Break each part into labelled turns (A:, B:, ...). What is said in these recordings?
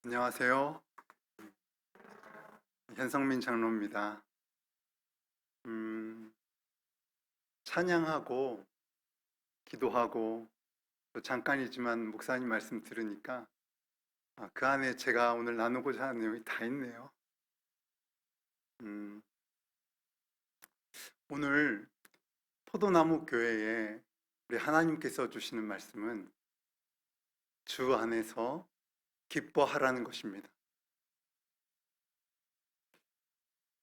A: 안녕하세요. 현성민 장로입니다. 음, 찬양하고 기도하고 또 잠깐이지만 목사님 말씀 들으니까 그 안에 제가 오늘 나누고자 하는 내용이 다 있네요. 음, 오늘 포도나무 교회에 우리 하나님께서 주시는 말씀은 주 안에서 기뻐하라는 것입니다.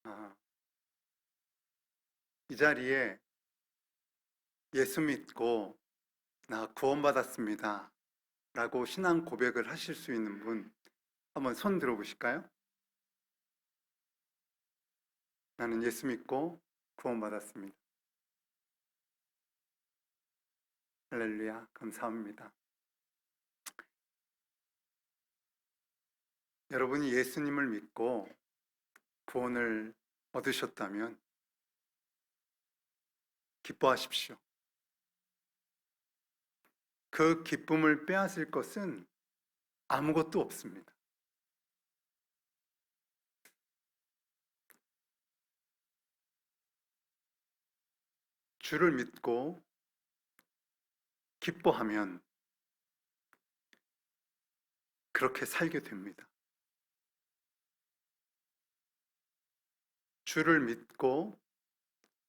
A: 아, 이 자리에 예수 믿고 나 구원받았습니다 라고 신앙 고백을 하실 수 있는 분 한번 손 들어보실까요? 나는 예수 믿고 구원받았습니다. 할렐루야, 감사합니다. 여러분이 예수님을 믿고 구원을 얻으셨다면 기뻐하십시오. 그 기쁨을 빼앗을 것은 아무것도 없습니다. 주를 믿고 기뻐하면 그렇게 살게 됩니다. 주를 믿고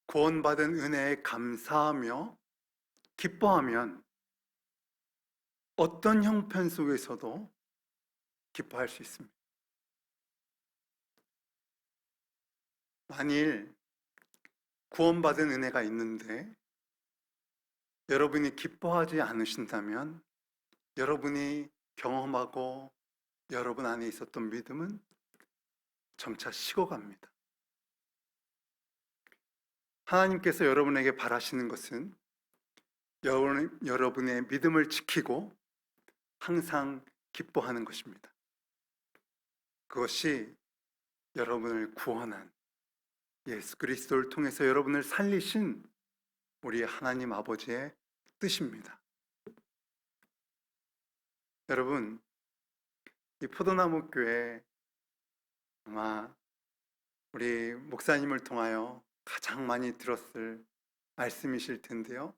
A: 구원받은 은혜에 감사하며 기뻐하면 어떤 형편 속에서도 기뻐할 수 있습니다. 만일 구원받은 은혜가 있는데 여러분이 기뻐하지 않으신다면 여러분이 경험하고 여러분 안에 있었던 믿음은 점차 식어갑니다. 하나님께서 여러분에게 바라시는 것은 여러분의 믿음을 지키고 항상 기뻐하는 것입니다. 그것이 여러분을 구원한 예수 그리스도를 통해서 여러분을 살리신 우리 하나님 아버지의 뜻입니다. 여러분, 이 포도나무 교회 아마 우리 목사님을 통하여 가장 많이 들었을 말씀이실 텐데요.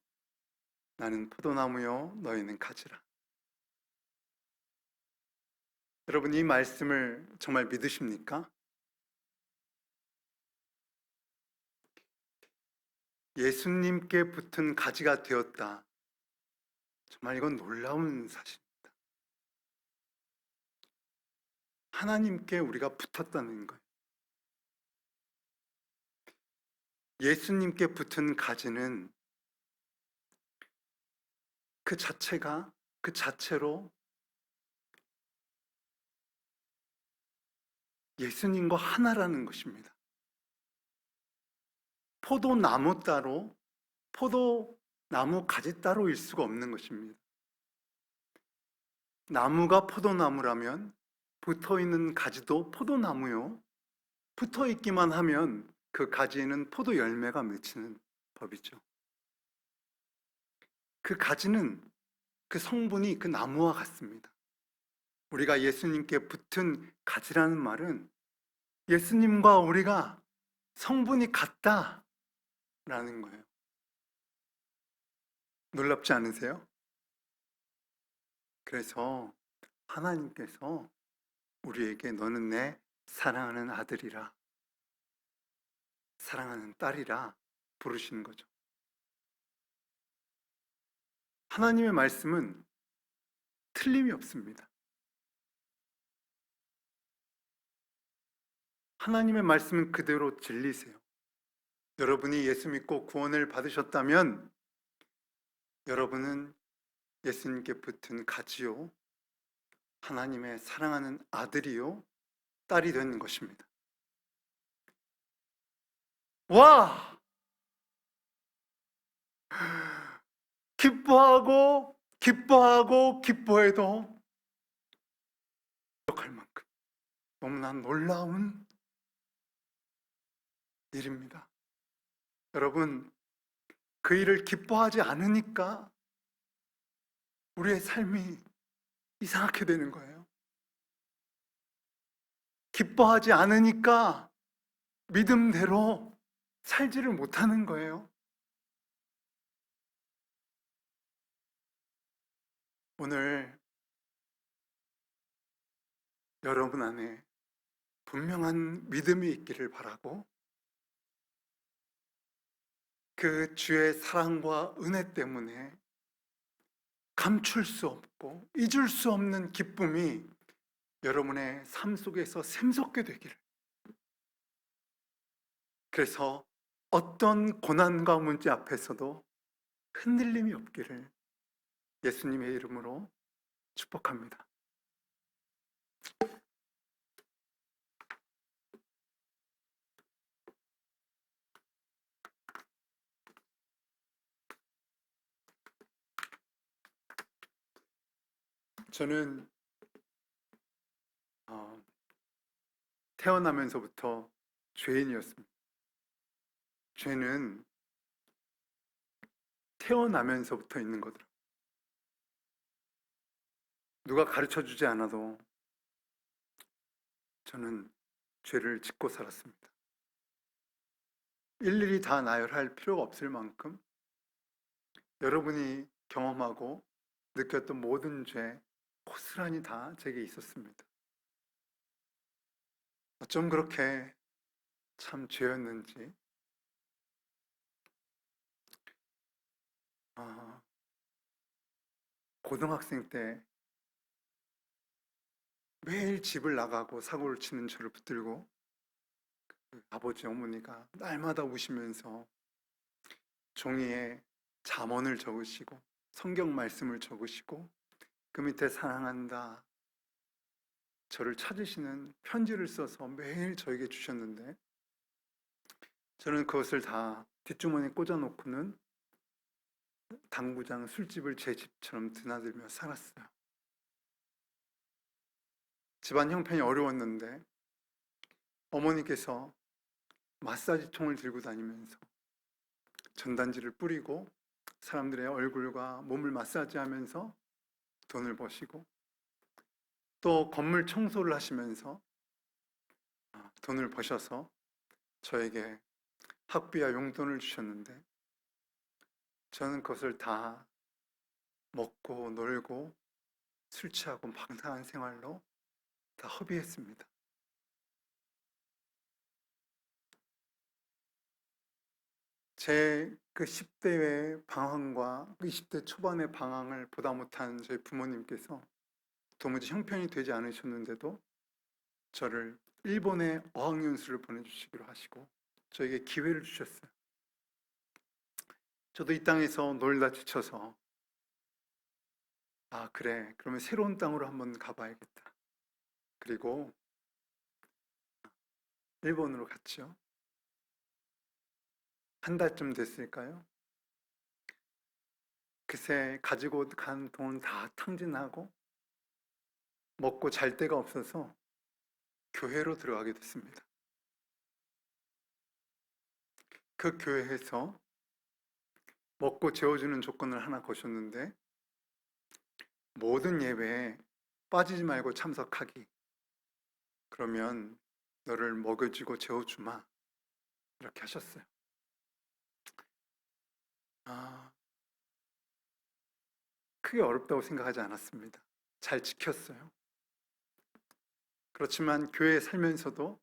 A: 나는 포도나무요, 너희는 가지라. 여러분, 이 말씀을 정말 믿으십니까? 예수님께 붙은 가지가 되었다. 정말 이건 놀라운 사실입니다. 하나님께 우리가 붙었다는 거예요. 예수님께 붙은 가지는 그 자체로 예수님과 하나라는 것입니다. 포도나무 따로, 포도나무 가지 따로일 수가 없는 것입니다. 나무가 포도나무라면 붙어있는 가지도 포도나무요. 붙어있기만 하면 그 가지에는 포도 열매가 맺히는 법이죠. 그 가지는 그 성분이 그 나무와 같습니다. 우리가 예수님께 붙은 가지라는 말은 예수님과 우리가 성분이 같다라는 거예요. 놀랍지 않으세요? 그래서 하나님께서 우리에게 너는 내 사랑하는 아들이라, 사랑하는 딸이라 부르시는 거죠. 하나님의 말씀은 틀림이 없습니다. 하나님의 말씀은 그대로 진리세요. 여러분이 예수 믿고 구원을 받으셨다면 여러분은 예수님께 붙은 가지요, 하나님의 사랑하는 아들이요, 딸이 되는 것입니다. 와! 기뻐해도 부족할 만큼 너무나 놀라운 일입니다. 여러분, 그 일을 기뻐하지 않으니까 우리의 삶이 이상하게 되는 거예요. 기뻐하지 않으니까 믿음대로 살지를 못하는 거예요. 오늘 여러분 안에 분명한 믿음이 있기를 바라고, 그 주의 사랑과 은혜 때문에 감출 수 없고 잊을 수 없는 기쁨이 여러분의 삶 속에서 샘솟게 되기를, 그래서 어떤 고난과 문제 앞에서도 흔들림이 없기를 예수님의 이름으로 축복합니다. 저는 태어나면서부터 죄인이었습니다. 죄는 태어나면서부터 있는 거더라고요. 누가 가르쳐 주지 않아도 저는 죄를 짓고 살았습니다. 일일이 다 나열할 필요가 없을 만큼 여러분이 경험하고 느꼈던 모든 죄 고스란히 다 제게 있었습니다. 어쩜 그렇게 참 죄였는지. 고등학생 때 매일 집을 나가고 사고를 치는 저를 붙들고 아버지 어머니가 날마다 우시면서 종이에 잠언을 적으시고 성경 말씀을 적으시고 그 밑에 사랑한다, 저를 찾으시는 편지를 써서 매일 저에게 주셨는데, 저는 그것을 다 뒷주머니에 꽂아놓고는 당구장 술집을 제 집처럼 드나들며 살았어요. 집안 형편이 어려웠는데 어머니께서 마사지 통을 들고 다니면서 전단지를 뿌리고 사람들의 얼굴과 몸을 마사지하면서 돈을 버시고, 또 건물 청소를 하시면서 돈을 버셔서 저에게 학비와 용돈을 주셨는데, 저는 그것을 다 먹고 놀고 술 취하고 방탕한 생활로 다 허비했습니다. 제 그 10대의 방황과 20대 초반의 방황을 보다 못한 저희 부모님께서 도무지 형편이 되지 않으셨는데도 저를 일본에 어학연수를 보내주시기로 하시고 저에게 기회를 주셨어요. 저도 이 땅에서 놀다 지쳐서 그래, 그러면 새로운 땅으로 한번 가봐야겠다. 그리고 일본으로 갔죠. 한 달쯤 됐을까요? 그새 가지고 간 돈 다 탕진하고 먹고 잘 데가 없어서 교회로 들어가게 됐습니다. 그 교회에서 먹고 재워주는 조건을 하나 거셨는데, 모든 예배에 빠지지 말고 참석하기. 그러면 너를 먹여주고 재워주마. 이렇게 하셨어요. 크게 어렵다고 생각하지 않았습니다. 잘 지켰어요. 그렇지만 교회에 살면서도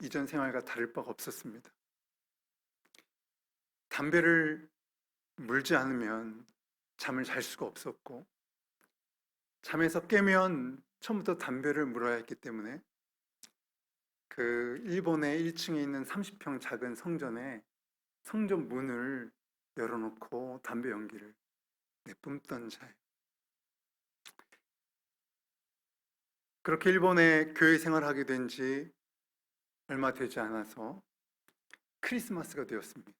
A: 이전 생활과 다를 바가 없었습니다. 담배를 물지 않으면 잠을 잘 수가 없었고, 잠에서 깨면 처음부터 담배를 물어야 했기 때문에 그 일본의 1층에 있는 30평 작은 성전에 성전 문을 열어놓고 담배 연기를 내뿜던 자예요. 그렇게 일본에 교회 생활하게 된 지 얼마 되지 않아서 크리스마스가 되었습니다.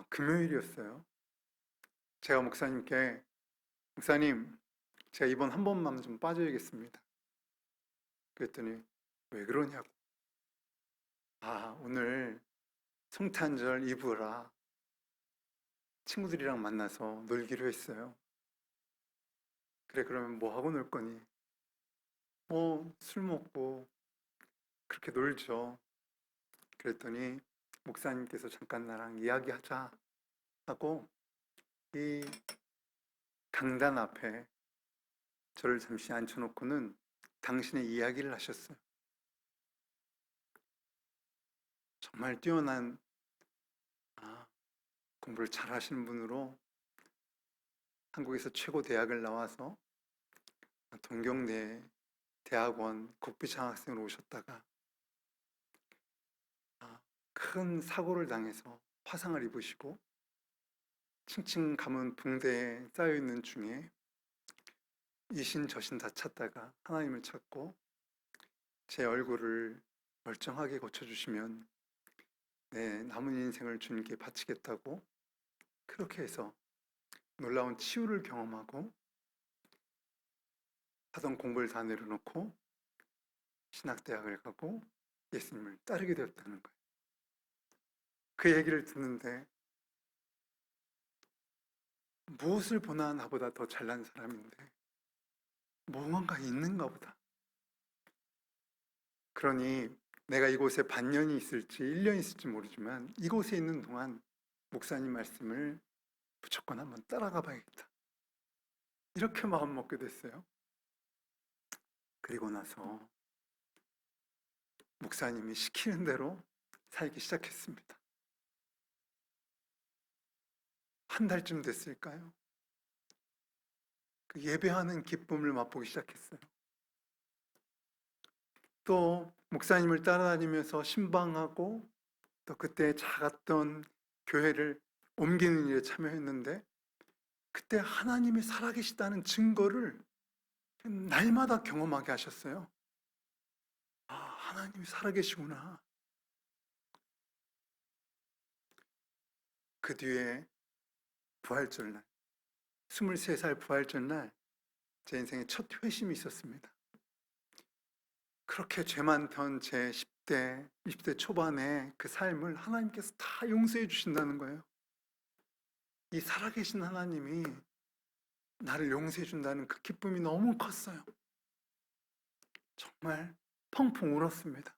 A: 금요일이었어요. 제가 목사님께, 목사님, 제가 이번 한 번만 좀 빠져야겠습니다. 그랬더니 왜 그러냐고. 오늘 성탄절 이브라 친구들이랑 만나서 놀기로 했어요. 그래, 그러면 뭐 하고 놀 거니? 술 먹고 그렇게 놀죠. 그랬더니 목사님께서 잠깐 나랑 이야기하자 하고 이 강단 앞에 저를 잠시 앉혀놓고는 당신의 이야기를 하셨어요. 정말 뛰어난 공부를 잘 하시는 분으로 한국에서 최고 대학을 나와서 동경대 대학원 국비장학생으로 오셨다가 큰 사고를 당해서 화상을 입으시고 층층 감은 붕대에 쌓여있는 중에 이신 저신 다 찾다가 하나님을 찾고 제 얼굴을 멀쩡하게 고쳐주시면 내 남은 인생을 주님께 바치겠다고 그렇게 해서 놀라운 치유를 경험하고 하던 공부를 다 내려놓고 신학대학을 가고 예수님을 따르게 되었다는 거예요. 그 얘기를 듣는데 무엇을 보나 나보다 더 잘난 사람인데 무언가 있는가 보다. 그러니 내가 이곳에 반년이 있을지 1년 있을지 모르지만 이곳에 있는 동안 목사님 말씀을 무조건 한번 따라가 봐야겠다. 이렇게 마음 먹게 됐어요. 그리고 나서 목사님이 시키는 대로 살기 시작했습니다. 한 달쯤 됐을까요? 그 예배하는 기쁨을 맛보기 시작했어요. 또 목사님을 따라다니면서 신방하고 또 그때 작았던 교회를 옮기는 일에 참여했는데 그때 하나님이 살아계시다는 증거를 날마다 경험하게 하셨어요. 하나님이 살아계시구나. 그 뒤에 부활절날, 23살 부활절날 제 인생의 첫 회심이 있었습니다. 그렇게 죄 많던 제 10대, 20대 초반의 그 삶을 하나님께서 다 용서해 주신다는 거예요. 이 살아계신 하나님이 나를 용서해 준다는 그 기쁨이 너무 컸어요. 정말 펑펑 울었습니다.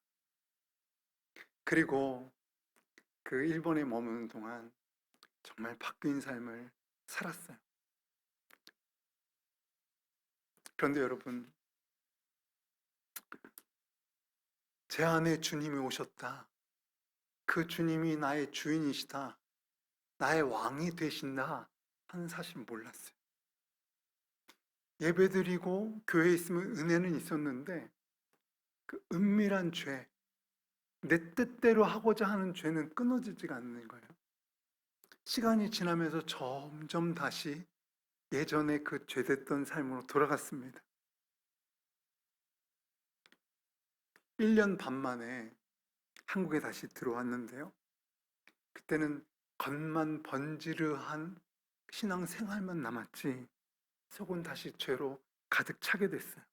A: 그리고 그 일본에 머무는 동안 정말 바뀐 삶을 살았어요. 그런데 여러분, 제 안에 주님이 오셨다. 그 주님이 나의 주인이시다. 나의 왕이 되신다. 하는 사실 몰랐어요. 예배드리고 교회에 있으면 은혜는 있었는데 그 은밀한 죄, 내 뜻대로 하고자 하는 죄는 끊어지지가 않는 거예요. 시간이 지나면서 점점 다시 예전에 그 죄됐던 삶으로 돌아갔습니다. 1년 반 만에 한국에 다시 들어왔는데요. 그때는 겉만 번지르한 신앙 생활만 남았지 속은 다시 죄로 가득 차게 됐어요.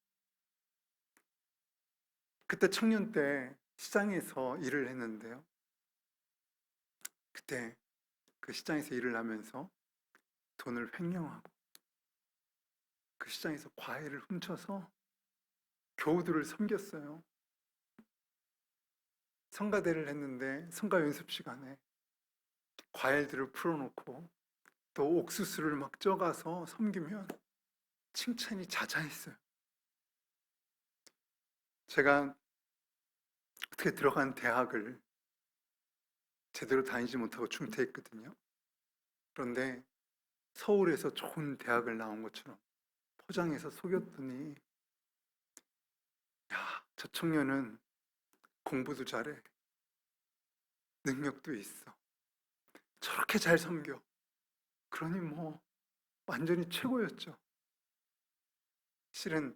A: 그때 청년 때 시장에서 일을 했는데요. 그때 그 시장에서 일을 하면서 돈을 횡령하고 그 시장에서 과일을 훔쳐서 교우들을 섬겼어요. 성가대를 했는데 성가 연습 시간에 과일들을 풀어놓고 또 옥수수를 막 쪄가서 섬기면 칭찬이 자자했어요. 제가 어떻게 들어간 대학을 제대로 다니지 못하고 중퇴했거든요. 그런데 서울에서 좋은 대학을 나온 것처럼 포장해서 속였더니 야, 저 청년은 공부도 잘해. 능력도 있어. 저렇게 잘 섬겨. 그러니 뭐 완전히 최고였죠. 실은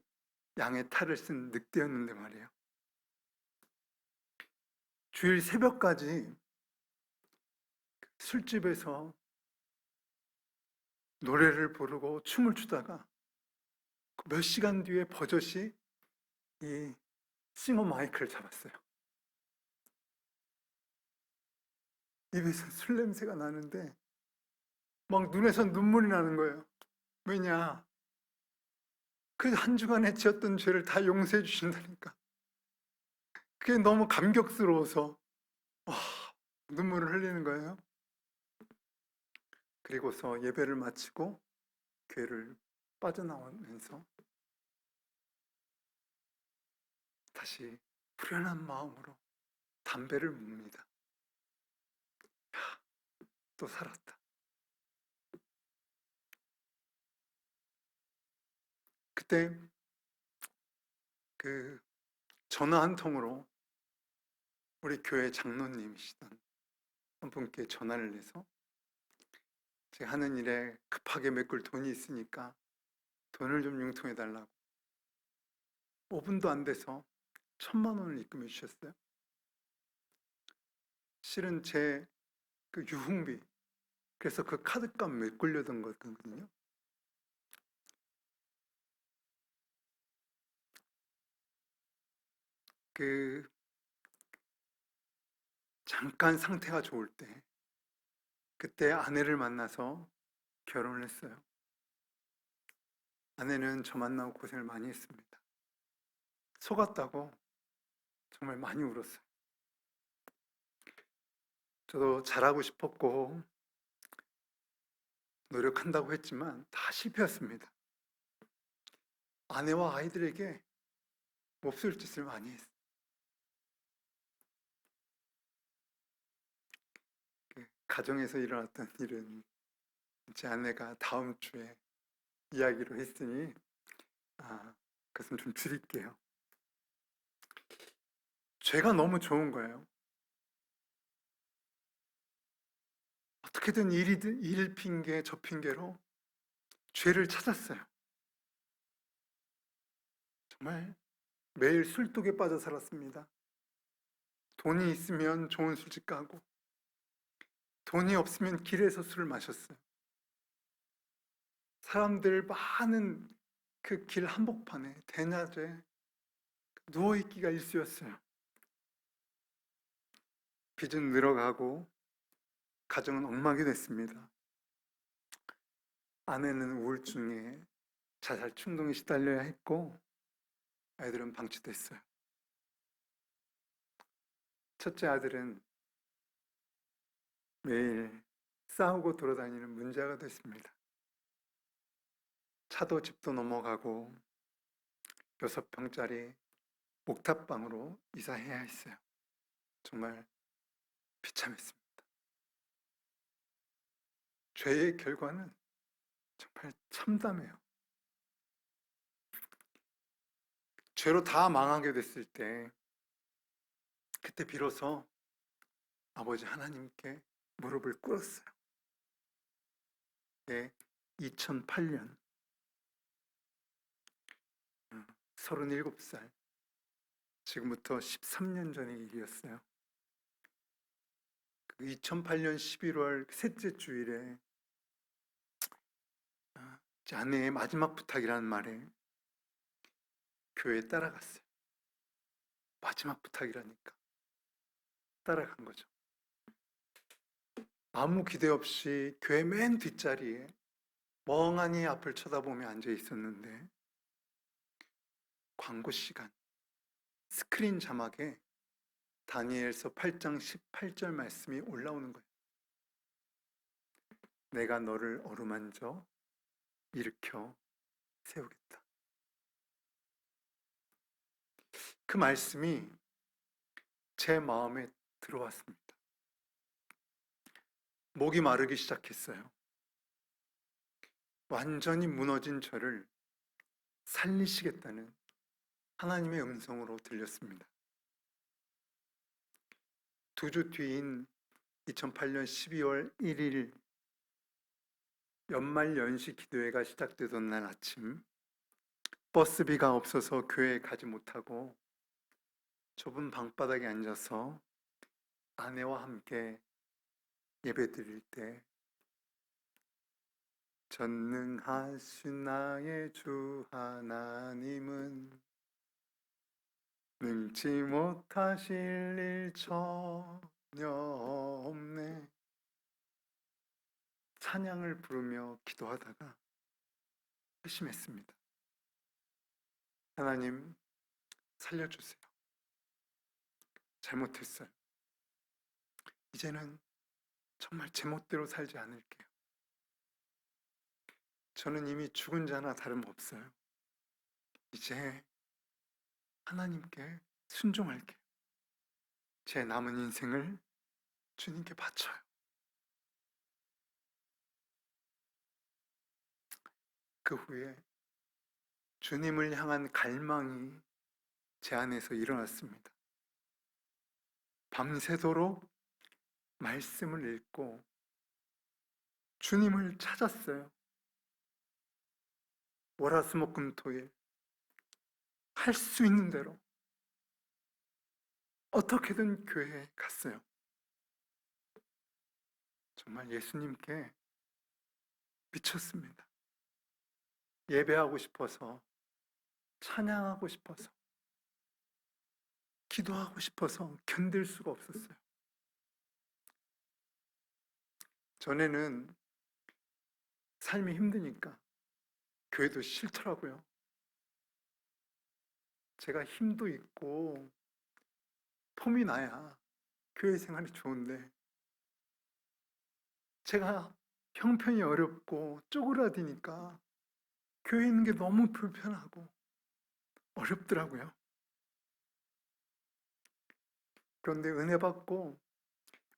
A: 양의 탈을 쓴 늑대였는데 말이에요. 주일 새벽까지 술집에서 노래를 부르고 춤을 추다가 몇 시간 뒤에 버젓이 이 싱어 마이크를 잡았어요. 입에서 술 냄새가 나는데 막 눈에서 눈물이 나는 거예요. 왜냐? 그 한 주간에 지었던 죄를 다 용서해 주신다니까. 그게 너무 감격스러워서 와, 눈물을 흘리는 거예요. 그리고서 예배를 마치고 교회를 빠져나오면서 다시 후련한 마음으로 담배를 뭅니다. 또 살았다. 그때 그 전화 한 통으로 우리 교회 장로님이시던 한 분께 전화를 해서 제가 하는 일에 급하게 메꿀 돈이 있으니까 돈을 좀 융통해 달라고 5분도 안 돼서 1,000만 원을 입금해 주셨어요. 실은 제 그 유흥비, 그래서 그 카드값 메꾸려던 거거든요. 그 잠깐 상태가 좋을 때 그때 아내를 만나서 결혼을 했어요. 아내는 저 만나고 고생을 많이 했습니다. 속았다고 정말 많이 울었어요. 저도 잘하고 싶었고 노력한다고 했지만 다 실패했습니다. 아내와 아이들에게 몹쓸 짓을 많이 했어요. 가정에서 일어났던 일은 제 아내가 다음 주에 이야기로 했으니 그것은 좀 줄일게요. 죄가 너무 좋은 거예요. 어떻게든 일 핑계 저 핑계로 죄를 찾았어요. 정말 매일 술독에 빠져 살았습니다. 돈이 있으면 좋은 술집 가고 돈이 없으면 길에서 술을 마셨어요. 사람들 많은 그 길 한복판에 대낮에 누워있기가 일쑤였어요. 빚은 늘어가고 가정은 엉망이 됐습니다. 아내는 우울증에 자살 충동에 시달려야 했고 아이들은 방치됐어요. 첫째 아들은 매일 싸우고 돌아다니는 문제가 됐습니다. 차도 집도 넘어가고 6평짜리 옥탑방으로 이사해야 했어요. 정말 비참했습니다. 죄의 결과는 정말 참담해요. 죄로 다 망하게 됐을 때 그때 비로소 아버지 하나님께 무릎을 꿇었어요. 2008년 37살, 지금부터 13년 전의 일이었어요. 2008년 11월 셋째 주일에 제 아내의 마지막 부탁이라는 말에 교회에 따라갔어요. 마지막 부탁이라니까 따라간 거죠. 아무 기대 없이 교회 맨 뒷자리에 멍하니 앞을 쳐다보며 앉아 있었는데 광고 시간 스크린 자막에 다니엘서 8장 18절 말씀이 올라오는 거예요. 내가 너를 어루만져 일으켜 세우겠다. 그 말씀이 제 마음에 들어왔습니다. 목이 마르기 시작했어요. 완전히 무너진 저를 살리시겠다는 하나님의 음성으로 들렸습니다. 2주 뒤인 2008년 12월 1일 연말 연시 기도회가 시작되던 날 아침, 버스비가 없어서 교회에 가지 못하고 좁은 방바닥에 앉아서 아내와 함께 예배드릴 때 전능하신 나의 주 하나님은 능치 못하실 일 전혀 없네. 찬양을 부르며 기도하다가 회심했습니다. 하나님 살려주세요. 잘못했어요. 이제는 정말 제멋대로 살지 않을게요. 저는 이미 죽은 자나 다름없어요. 이제 하나님께 순종할게요. 제 남은 인생을 주님께 바쳐요. 그 후에 주님을 향한 갈망이 제 안에서 일어났습니다. 밤새도록 말씀을 읽고 주님을 찾았어요. 월화수목금토일 할 수 있는 대로 어떻게든 교회에 갔어요. 정말 예수님께 미쳤습니다. 예배하고 싶어서, 찬양하고 싶어서, 기도하고 싶어서 견딜 수가 없었어요. 전에는 삶이 힘드니까 교회도 싫더라고요. 제가 힘도 있고 폼이 나야 교회 생활이 좋은데, 제가 형편이 어렵고 쪼그라드니까 교회 있는 게 너무 불편하고 어렵더라고요. 그런데 은혜 받고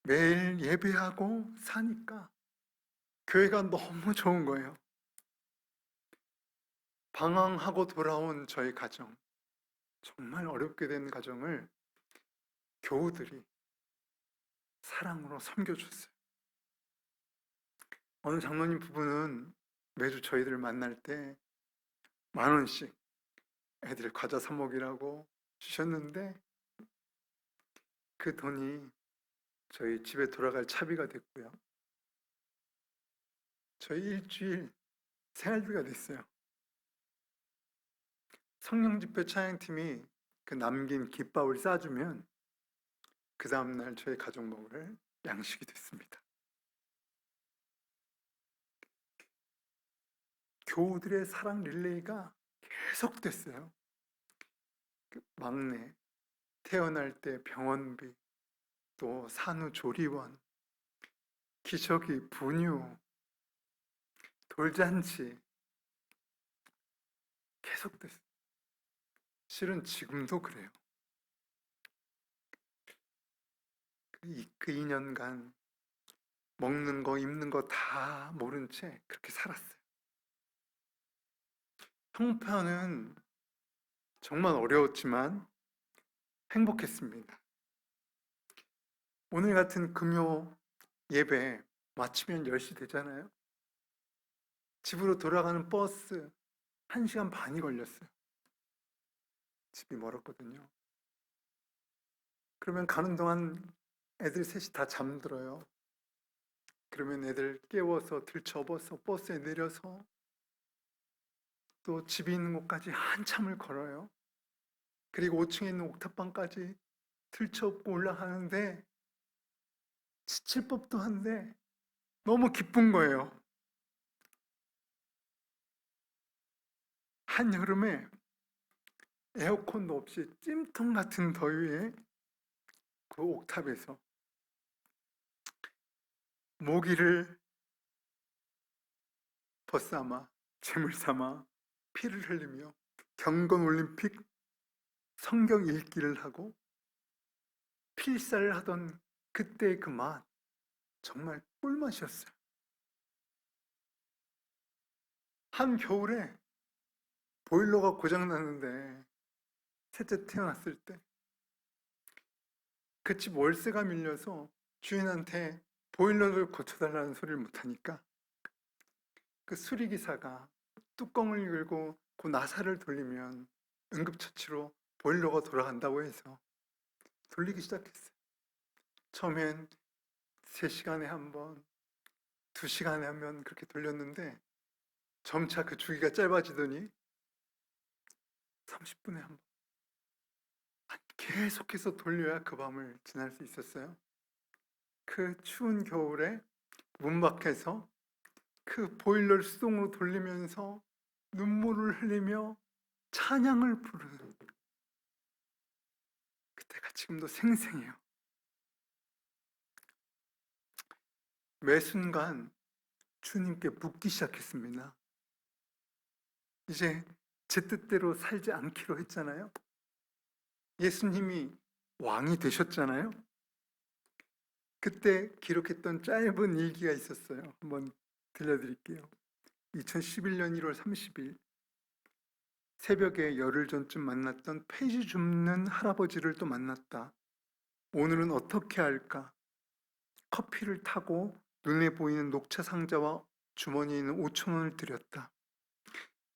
A: 매일 예배하고 사니까 교회가 너무 좋은 거예요. 방황하고 돌아온 저희 가정, 정말 어렵게 된 가정을 교우들이 사랑으로 섬겨줬어요. 어느 장로님 부부는 매주 저희들 만날 때 10,000원씩 애들 과자 사 먹이라고 주셨는데, 그 돈이 저희 집에 돌아갈 차비가 됐고요. 저희 일주일 생활비가 됐어요. 성령집회 찬양팀이 그 남긴 김밥을 싸주면 그 다음날 저희 가족 먹을 양식이 됐습니다. 교우들의 사랑 릴레이가 계속됐어요. 막내, 태어날 때 병원비, 또 산후조리원, 기저귀, 분유, 돌잔치 계속됐어요. 실은 지금도 그래요. 그 2년간 먹는 거, 입는 거 다 모른 채 그렇게 살았어요. 형편은 정말 어려웠지만 행복했습니다. 오늘 같은 금요 예배 마치면 10시 되잖아요. 집으로 돌아가는 버스 1시간 반이 걸렸어요. 집이 멀었거든요. 그러면 가는 동안 애들 셋이 다 잠들어요. 그러면 애들 깨워서 들쳐업어서 버스에 내려서 또 집이 있는 곳까지 한참을 걸어요. 그리고 5층에 있는 옥탑방까지 들쳐업고 올라가는데 지칠 법도 한데 너무 기쁜 거예요. 한여름에 에어컨도 없이 찜통 같은 더위에 그 옥탑에서 모기를 벗삼아 재물 삼아 피를 흘리며 경건올림픽 성경 읽기를 하고 필사를 하던 그때의 그 맛, 정말 꿀맛이었어요. 한 겨울에 보일러가 고장났는데 셋째 태어났을 때 그 집 월세가 밀려서 주인한테 보일러를 고쳐달라는 소리를 못하니까 그 수리기사가 뚜껑을 열고 그 나사를 돌리면 응급처치로 보일러가 돌아간다고 해서 돌리기 시작했어요. 처음엔 3시간에 한 번, 2시간에 한 번 그렇게 돌렸는데 점차 그 주기가 짧아지더니 30분에 한 번. 계속해서 돌려야 그 밤을 지날 수 있었어요. 그 추운 겨울에 문 밖에서 그 보일러를 수동으로 돌리면서 눈물을 흘리며 찬양을 부르는 그때가 지금도 생생해요. 매 순간 주님께 묻기 시작했습니다. 이제 제 뜻대로 살지 않기로 했잖아요. 예수님이 왕이 되셨잖아요. 그때 기록했던 짧은 일기가 있었어요. 한번 들려드릴게요. 2011년 1월 30일 새벽에 열흘 전쯤 만났던 폐지 줍는 할아버지를 또 만났다. 오늘은 어떻게 할까? 커피를 타고 눈에 보이는 녹차 상자와 주머니에 있는 5천 원을 드렸다.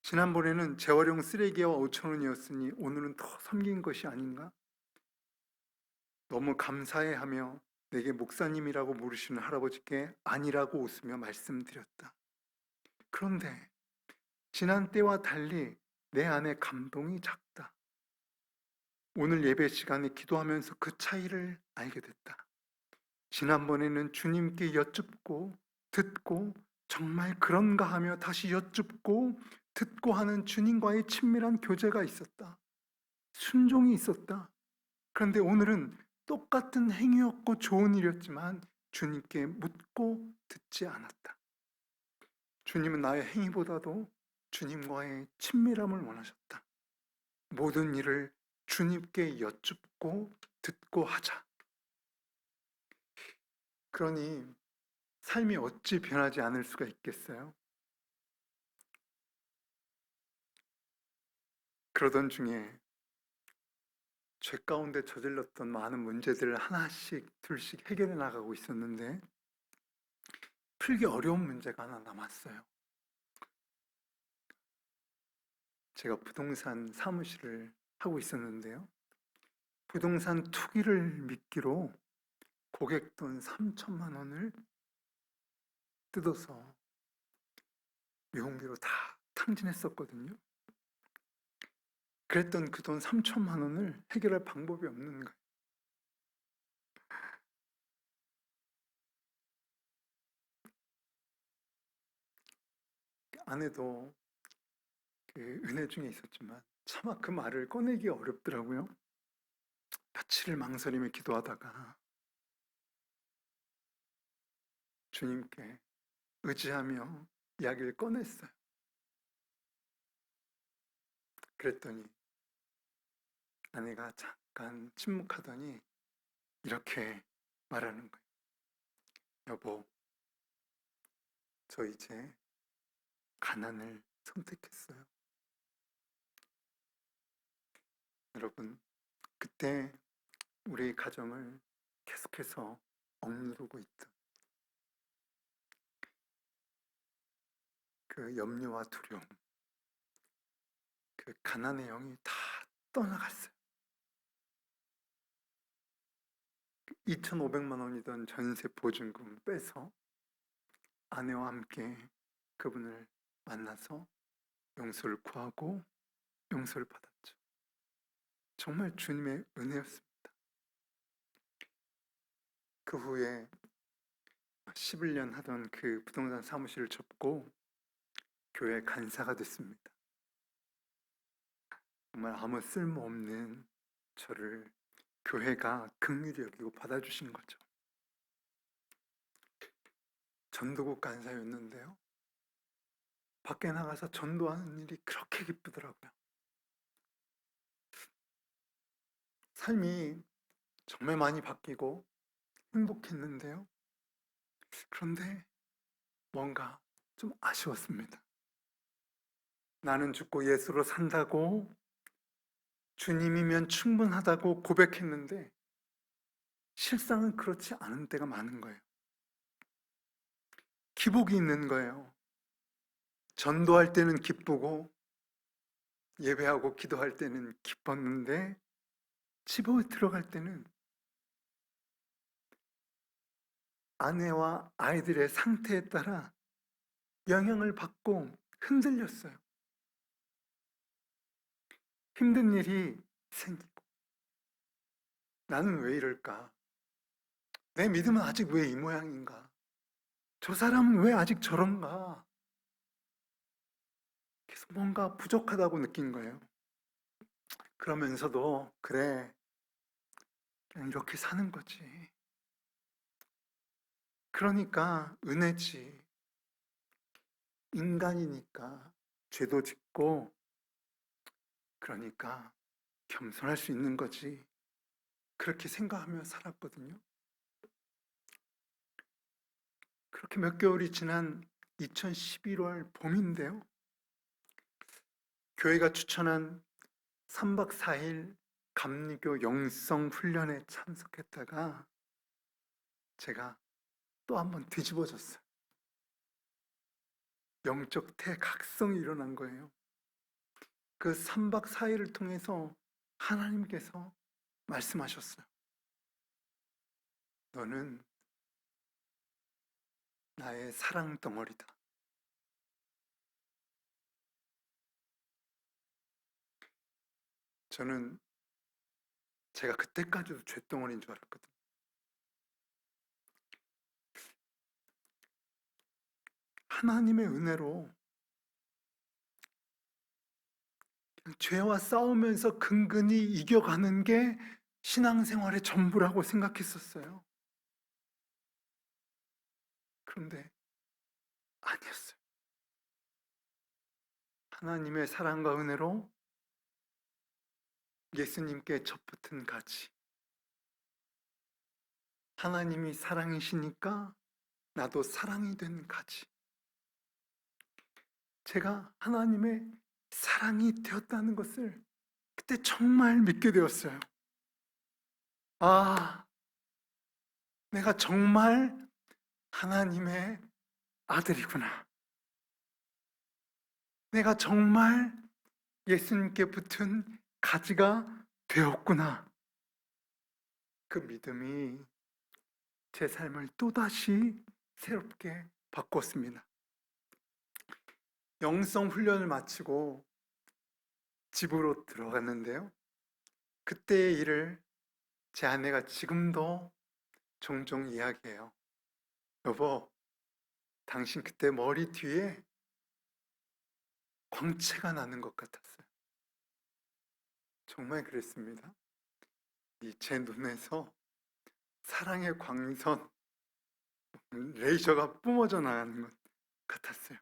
A: 지난번에는 재활용 쓰레기와 5천 원이었으니 오늘은 더 섬긴 것이 아닌가? 너무 감사해하며 내게 목사님이라고 물으시는 할아버지께 아니라고 웃으며 말씀드렸다. 그런데 지난 때와 달리 내 안에 감동이 작다. 오늘 예배 시간에 기도하면서 그 차이를 알게 됐다. 지난번에는 주님께 여쭙고 듣고 정말 그런가 하며 다시 여쭙고 듣고 하는 주님과의 친밀한 교제가 있었다. 순종이 있었다. 그런데 오늘은 똑같은 행위였고 좋은 일이었지만 주님께 묻고 듣지 않았다. 주님은 나의 행위보다도 주님과의 친밀함을 원하셨다. 모든 일을 주님께 여쭙고 듣고 하자. 그러니 삶이 어찌 변하지 않을 수가 있겠어요? 그러던 중에 죄 가운데 저질렀던 많은 문제들을 하나씩 둘씩 해결해 나가고 있었는데 풀기 어려운 문제가 하나 남았어요. 제가 부동산 사무실을 하고 있었는데요. 부동산 투기를 미끼로 고객 돈 3천만 원을 뜯어서 유흥비로 다 탕진했었거든요. 그랬던 그 돈 3천만 원을 해결할 방법이 없는 거예요. 아내도 그 은혜 중에 있었지만 차마 그 말을 꺼내기 어렵더라고요. 며칠을 망설이며 기도하다가 주님께 의지하며 이야기를 꺼냈어요. 그랬더니 아내가 잠깐 침묵하더니 이렇게 말하는 거예요. 여보, 저 이제 가난을 선택했어요. 여러분, 그때 우리 가정을 계속해서 억누르고 있던 그 염려와 두려움, 그 가난의 영이 다 떠나갔어요. 2,500만 원이던 전세 보증금 빼서 아내와 함께 그분을 만나서 용서를 구하고 용서를 받았죠. 정말 주님의 은혜였습니다. 그 후에 11년 하던 그 부동산 사무실을 접고 교회 간사가 됐습니다. 정말 아무 쓸모없는 저를 교회가 긍휼히 여기고 받아주신 거죠. 전도국 간사였는데요. 밖에 나가서 전도하는 일이 그렇게 기쁘더라고요. 삶이 정말 많이 바뀌고 행복했는데요. 그런데 뭔가 좀 아쉬웠습니다. 나는 죽고 예수로 산다고 주님이면 충분하다고 고백했는데 실상은 그렇지 않은 때가 많은 거예요. 기복이 있는 거예요. 전도할 때는 기쁘고 예배하고 기도할 때는 기뻤는데 집에 들어갈 때는 아내와 아이들의 상태에 따라 영향을 받고 흔들렸어요. 힘든 일이 생기고 나는 왜 이럴까? 내 믿음은 아직 왜 이 모양인가? 저 사람은 왜 아직 저런가? 계속 뭔가 부족하다고 느낀 거예요. 그러면서도 그래, 그냥 이렇게 사는 거지. 그러니까 은혜지. 인간이니까 죄도 짓고 그러니까 겸손할 수 있는 거지. 그렇게 생각하며 살았거든요. 그렇게 몇 개월이 지난 2011월 봄인데요. 교회가 추천한 3박 4일 감리교 영성 훈련에 참석했다가 제가 또 한번 뒤집어졌어요. 영적 대각성이 일어난 거예요. 그 3박 4일을 통해서 하나님께서 말씀하셨어요. 너는 나의 사랑 덩어리다. 저는 제가 그때까지도 쇳덩어리인 줄 알았거든요. 하나님의 은혜로 죄와 싸우면서 근근히 이겨가는 게 신앙생활의 전부라고 생각했었어요. 그런데 아니었어요. 하나님의 사랑과 은혜로 예수님께 접붙은 가지. 하나님이 사랑이시니까 나도 사랑이 된 가지. 제가 하나님의 사랑이 되었다는 것을 그때 정말 믿게 되었어요. 아, 내가 정말 하나님의 아들이구나. 내가 정말 예수님께 붙은 가지가 되었구나. 그 믿음이 제 삶을 또다시 새롭게 바꿨습니다. 영성 훈련을 마치고 집으로 들어갔는데요. 그때의 일을 제 아내가 지금도 종종 이야기해요. 여보, 당신 그때 머리 뒤에 광채가 나는 것 같았어요. 정말 그랬습니다. 제 눈에서 사랑의 광선, 레이저가 뿜어져 나가는 것 같았어요.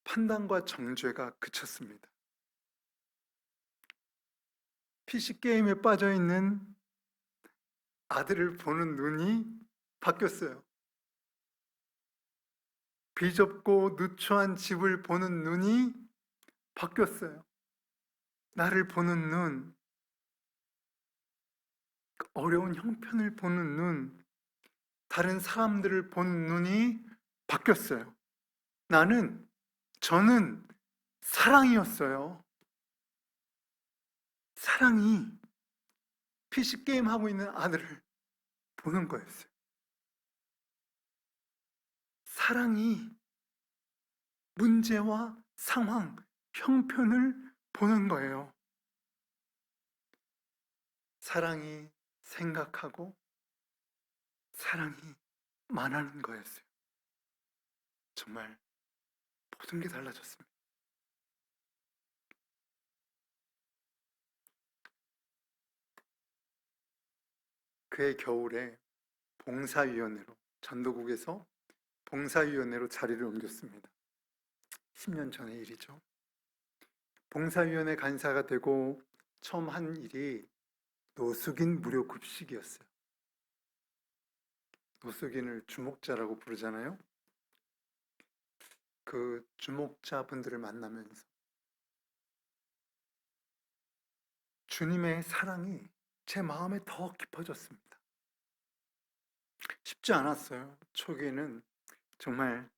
A: 판단과 정죄가 그쳤습니다. PC게임에 빠져있는 아들을 보는 눈이 바뀌었어요. 비좁고 누추한 집을 보는 눈이 바뀌었어요. 나를 보는 눈, 어려운 형편을 보는 눈, 다른 사람들을 보는 눈이 바뀌었어요. 저는 사랑이었어요. 사랑이 PC게임 하고 있는 아들을 보는 거였어요. 사랑이 문제와 상황, 형편을 보는 거예요. 사랑이 생각하고 사랑이 말하는 거였어요. 정말 모든 게 달라졌습니다. 그해 겨울에 봉사위원회로, 전도국에서 봉사위원회로 자리를 옮겼습니다. 10년 전의 일이죠. 봉사위원회 간사가 되고 처음 한 일이 노숙인 무료 급식이었어요. 노숙인을 주목자라고 부르잖아요. 그 주목자분들을 만나면서 주님의 사랑이 제 마음에 더 깊어졌습니다. 쉽지 않았어요. 초기에는 정말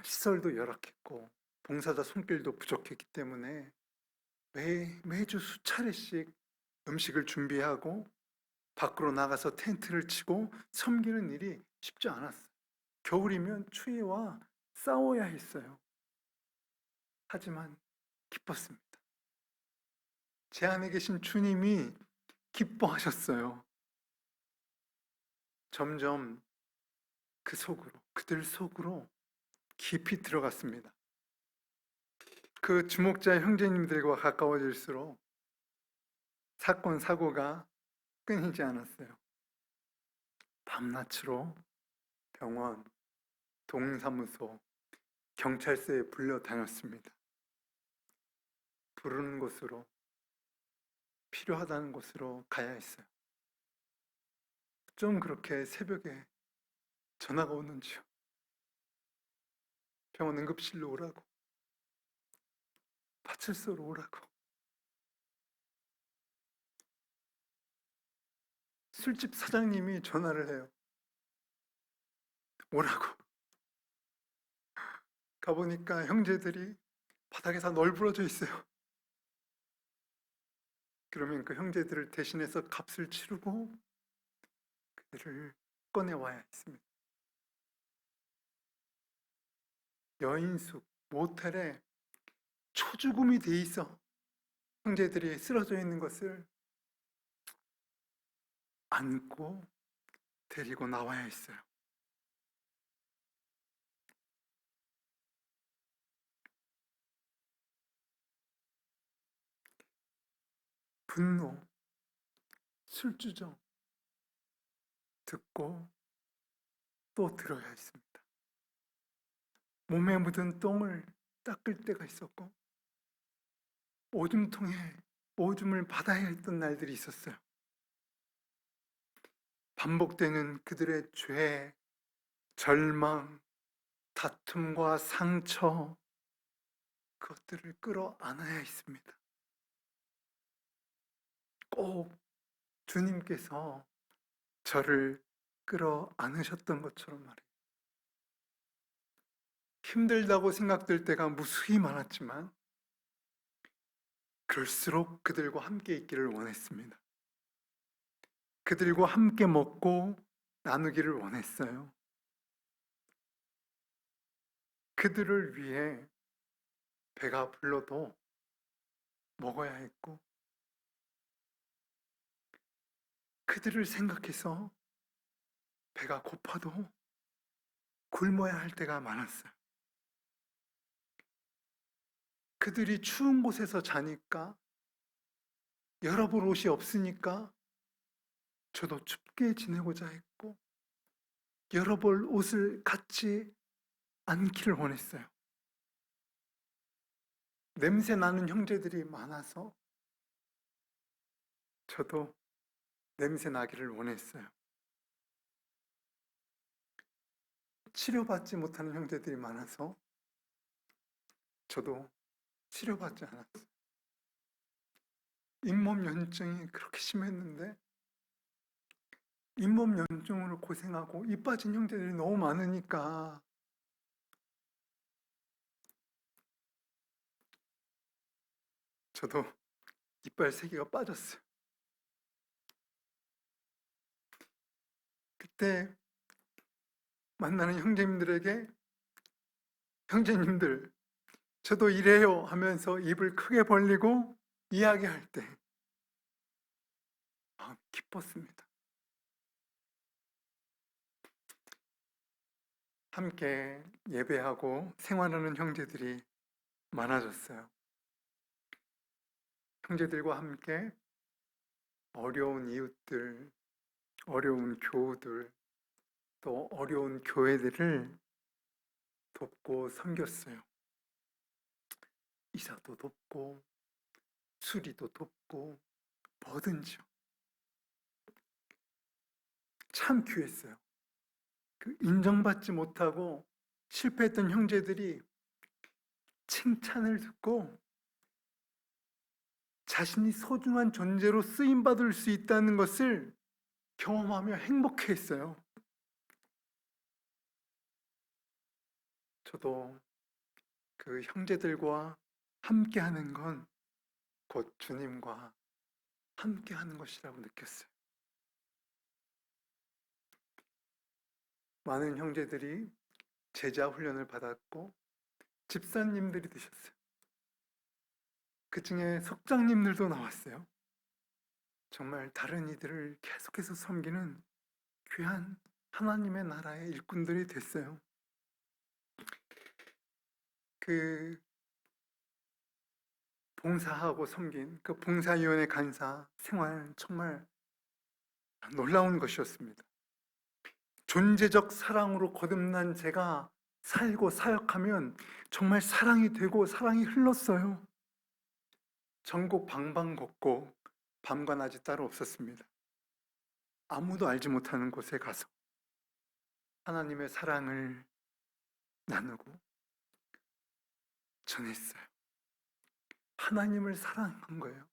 A: 시설도 열악했고 봉사자 손길도 부족했기 때문에 매주 수차례씩 음식을 준비하고 밖으로 나가서 텐트를 치고 섬기는 일이 쉽지 않았어요. 겨울이면 추위와 싸워야 했어요. 하지만 기뻤습니다. 제 안에 계신 주님이 기뻐하셨어요. 점점 그들 속으로 깊이 들어갔습니다. 그 주목자 형제님들과 가까워질수록 사건, 사고가 끊이지 않았어요. 밤낮으로 병원, 동사무소, 경찰서에 불려 다녔습니다. 부르는 곳으로, 필요하다는 곳으로 가야 했어요. 좀 그렇게 새벽에 전화가 오는지요. 병원 응급실로 오라고, 파출소로 오라고, 술집 사장님이 전화를 해요. 오라고. 가보니까 형제들이 바닥에 다 널브러져 있어요. 그러면 그 형제들을 대신해서 값을 치르고 그들을 꺼내와야 했습니다. 여인숙, 모텔에 초죽음이 돼 있어 형제들이 쓰러져 있는 것을 안고 데리고 나와야 했어요. 분노, 술주정 듣고 또 들어야 했습니다. 몸에 묻은 똥을 닦을 때가 있었고 오줌통에 오줌을 받아야 했던 날들이 있었어요. 반복되는 그들의 죄, 절망, 다툼과 상처, 그것들을 끌어안아야 했습니다. 꼭 주님께서 저를 끌어안으셨던 것처럼 말이에요. 힘들다고 생각될 때가 무수히 많았지만 그럴수록 그들과 함께 있기를 원했습니다. 그들과 함께 먹고 나누기를 원했어요. 그들을 위해 배가 불러도 먹어야 했고 그들을 생각해서 배가 고파도 굶어야 할 때가 많았어요. 그들이 추운 곳에서 자니까 열어볼 옷이 없으니까 저도 춥게 지내고자 했고 열어볼 옷을 갖지 않기를 원했어요. 냄새 나는 형제들이 많아서 저도 냄새 나기를 원했어요. 치료받지 못하는 형제들이 많아서 저도 치료받지 않았어요. 잇몸 염증이 그렇게 심했는데 잇몸 염증으로 고생하고 이 빠진 형제들이 너무 많으니까 저도 이빨 3개가 빠졌어요. 그때 만나는 형제님들에게 형제님들 저도 이래요 하면서 입을 크게 벌리고 이야기할 때 마음이 기뻤습니다. 함께 예배하고 생활하는 형제들이 많아졌어요. 형제들과 함께 어려운 이웃들, 어려운 교우들, 또 어려운 교회들을 돕고 섬겼어요. 이사도 돕고 수리도 돕고 뭐든지요. 참 귀했어요. 그 인정받지 못하고 실패했던 형제들이 칭찬을 듣고 자신이 소중한 존재로 쓰임받을 수 있다는 것을 경험하며 행복해했어요. 저도 그 형제들과 함께하는 건 곧 주님과 함께하는 것이라고 느꼈어요. 많은 형제들이 제자 훈련을 받았고 집사님들이 되셨어요. 그 중에 석장님들도 나왔어요. 정말 다른 이들을 계속해서 섬기는 귀한 하나님의 나라의 일꾼들이 됐어요. 그 봉사하고 섬긴 그 봉사위원회 간사 생활 정말 놀라운 것이었습니다. 존재적 사랑으로 거듭난 제가 살고 사역하면 정말 사랑이 되고 사랑이 흘렀어요. 전국 방방곡곡 밤과 낮이 따로 없었습니다. 아무도 알지 못하는 곳에 가서 하나님의 사랑을 나누고 전했어요. 하나님을 사랑한 거예요.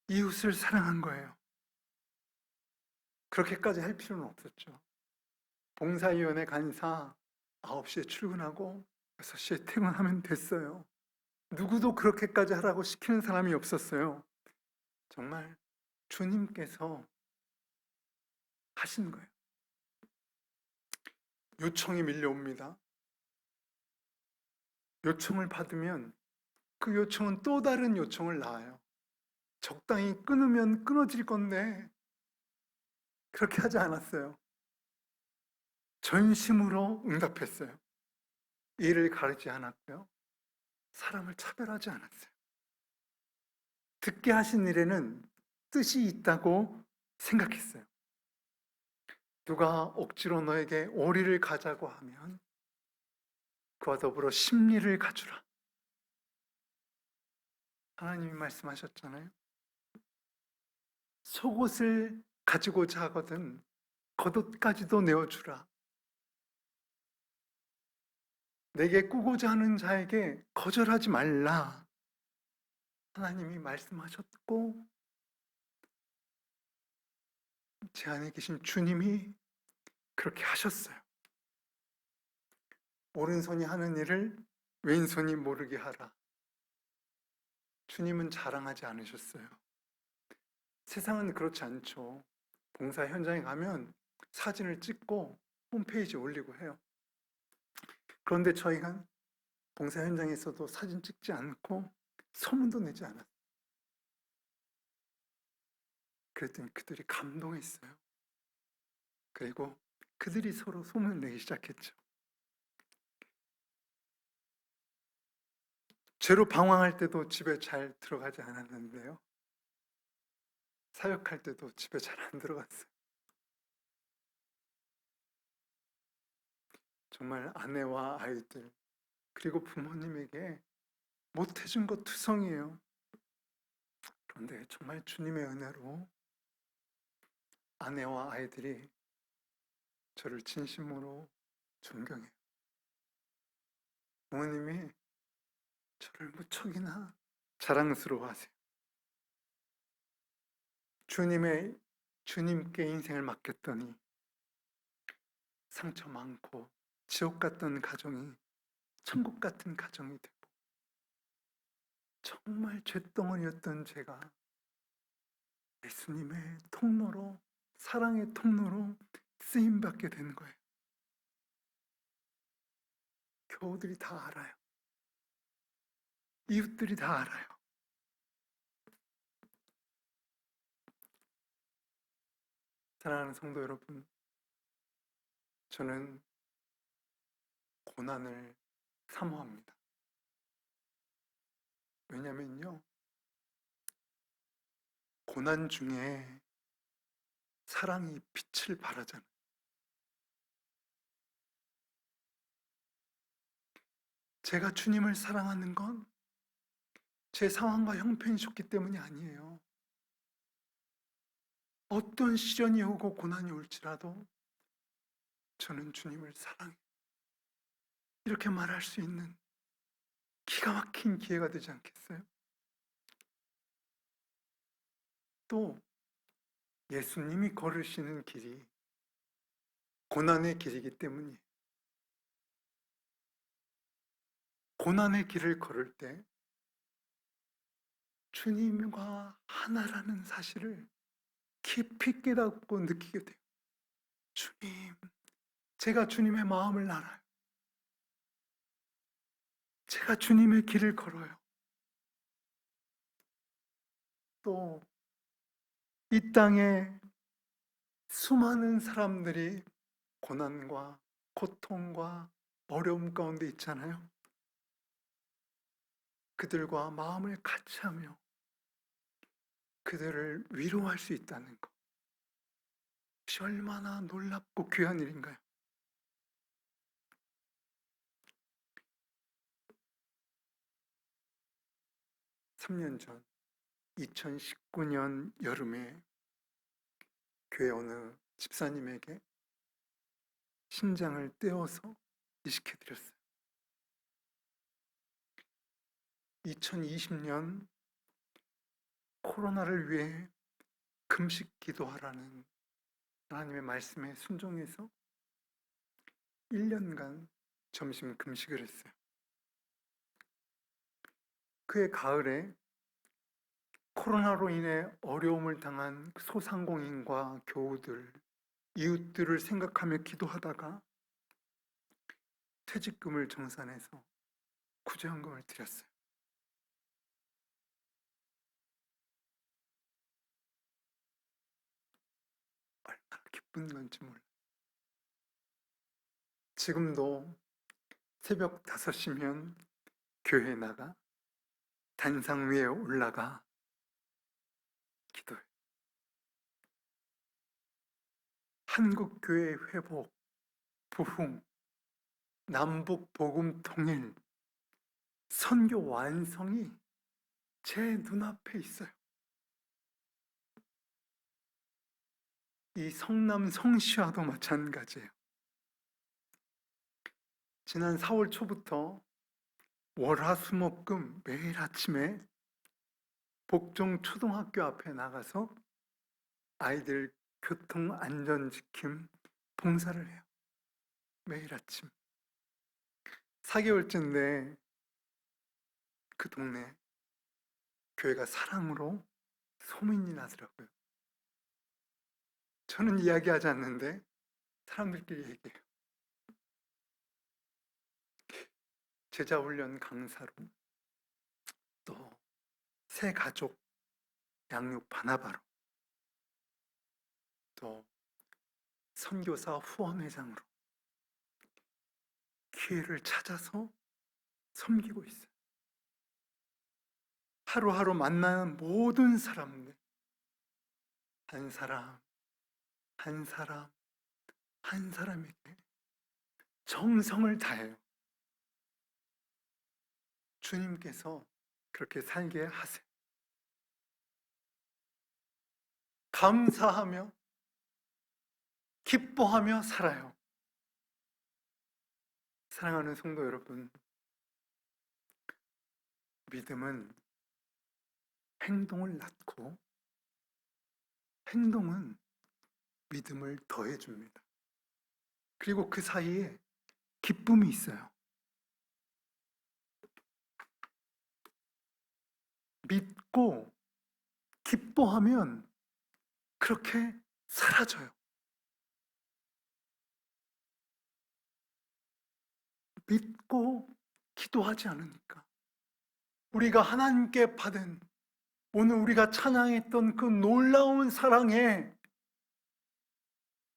A: 이웃을 사랑한 거예요. 그렇게까지 할 필요는 없었죠. 봉사위원회 간사 9시에 출근하고 6시에 퇴근하면 됐어요. 누구도 그렇게까지 하라고 시키는 사람이 없었어요. 정말 주님께서 하신 거예요. 요청이 밀려옵니다. 요청을 받으면 그 요청은 또 다른 요청을 낳아요. 적당히 끊으면 끊어질 건데 그렇게 하지 않았어요. 전심으로 응답했어요. 이를 가르지 않았고요. 사람을 차별하지 않았어요. 듣게 하신 일에는 뜻이 있다고 생각했어요. 누가 억지로 너에게 오리를 가자고 하면 그와 더불어 심리를 가주라. 하나님이 말씀하셨잖아요. 속옷을 가지고자 하거든 겉옷까지도 내어주라. 내게 꾸고자 하는 자에게 거절하지 말라. 하나님이 말씀하셨고 제 안에 계신 주님이 그렇게 하셨어요. 오른손이 하는 일을 왼손이 모르게 하라. 주님은 자랑하지 않으셨어요. 세상은 그렇지 않죠. 봉사 현장에 가면 사진을 찍고 홈페이지에 올리고 해요. 그런데 저희가 봉사 현장에서도 사진 찍지 않고 소문도 내지 않았어요. 그랬더니 그들이 감동했어요. 그리고 그들이 서로 소문을 내기 시작했죠. 죄로 방황할 때도 집에 잘 들어가지 않았는데요. 사역할 때도 집에 잘 안 들어갔어요. 정말 아내와 아이들 그리고 부모님에게 못해준 것 투성이에요. 그런데 정말 주님의 은혜로 아내와 아이들이 저를 진심으로 존경해요. 부모님이 저를 무척이나 자랑스러워하세요. 주님께 인생을 맡겼더니 상처 많고 지옥 같던 가정이 천국 같은 가정이 되고 정말 쇳덩어리였던 제가 예수님의 통로로 사랑의 통로로 쓰임받게 된 거예요. 교우들이 다 알아요. 이웃들이 다 알아요. 사랑하는 성도 여러분, 저는 고난을 사모합니다. 왜냐면요, 고난 중에 사랑이 빛을 발하잖아요. 제가 주님을 사랑하는 건 제 상황과 형편이 좋기 때문이 아니에요. 어떤 시련이 오고 고난이 올지라도 저는 주님을 사랑해요. 이렇게 말할 수 있는 기가 막힌 기회가 되지 않겠어요? 또 예수님이 걸으시는 길이 고난의 길이기 때문이에요. 고난의 길을 걸을 때 주님과 하나라는 사실을 깊이 깨닫고 느끼게 돼요. 주님, 제가 주님의 마음을 알아요. 제가 주님의 길을 걸어요. 또 이 땅에 수많은 사람들이 고난과 고통과 어려움 가운데 있잖아요. 그들과 마음을 같이 하며 그들을 위로할 수 있다는 것. 그것이 얼마나 놀랍고 귀한 일인가요? 3년 전 2019년 여름에 교회 어느 집사님에게 신장을 떼어서 이식해드렸어요. 2020년 코로나를 위해 금식 기도하라는 하나님의 말씀에 순종해서 1년간 점심 금식을 했어요. 그해 가을에 코로나로 인해 어려움을 당한 소상공인과 교우들, 이웃들을 생각하며 기도하다가 퇴직금을 정산해서 구제헌금을 드렸어요. 얼마나 기쁜 건지 몰라요. 지금도 새벽 5시면 교회에 나가 단상 위에 올라가 기도해요. 한국교회 회복, 부흥, 남북 복음 통일, 선교 완성이 제 눈앞에 있어요. 이 성남 성시와도 마찬가지예요. 지난 4월 초부터 월화수목금 매일 아침에 복종 초등학교 앞에 나가서 아이들 교통 안전지킴 봉사를 해요. 매일 아침. 4개월째인데 그 동네 교회가 사랑으로 소문이 나더라고요. 저는 이야기하지 않는데 사람들끼리 얘기해요. 제자훈련 강사로 또 새 가족 양육 반아바로 또 선교사 후원회장으로 기회를 찾아서 섬기고 있어요. 하루하루 만나는 모든 사람들, 한 사람, 한 사람, 한 사람에게 정성을 다해요. 주님께서 그렇게 살게 하세요. 감사하며 기뻐하며 살아요. 사랑하는 성도 여러분, 믿음은 행동을 낳고 행동은 믿음을 더해줍니다. 그리고 그 사이에 기쁨이 있어요. 믿고 기뻐하면 그렇게 사라져요. 믿고 기도하지 않으니까 우리가 하나님께 받은 오늘 우리가 찬양했던 그 놀라운 사랑에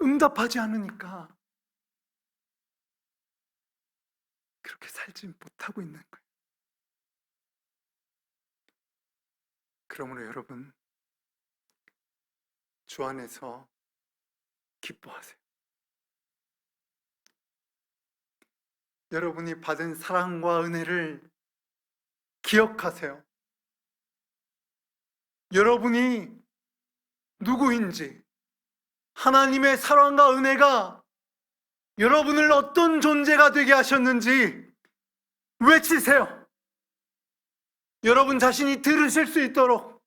A: 응답하지 않으니까 그렇게 살지 못하고 있는 거예요. 그러므로 여러분, 주 안에서 기뻐하세요. 여러분이 받은 사랑과 은혜를 기억하세요. 여러분이 누구인지, 하나님의 사랑과 은혜가 여러분을 어떤 존재가 되게 하셨는지 외치세요. 여러분 자신이 들으실 수 있도록,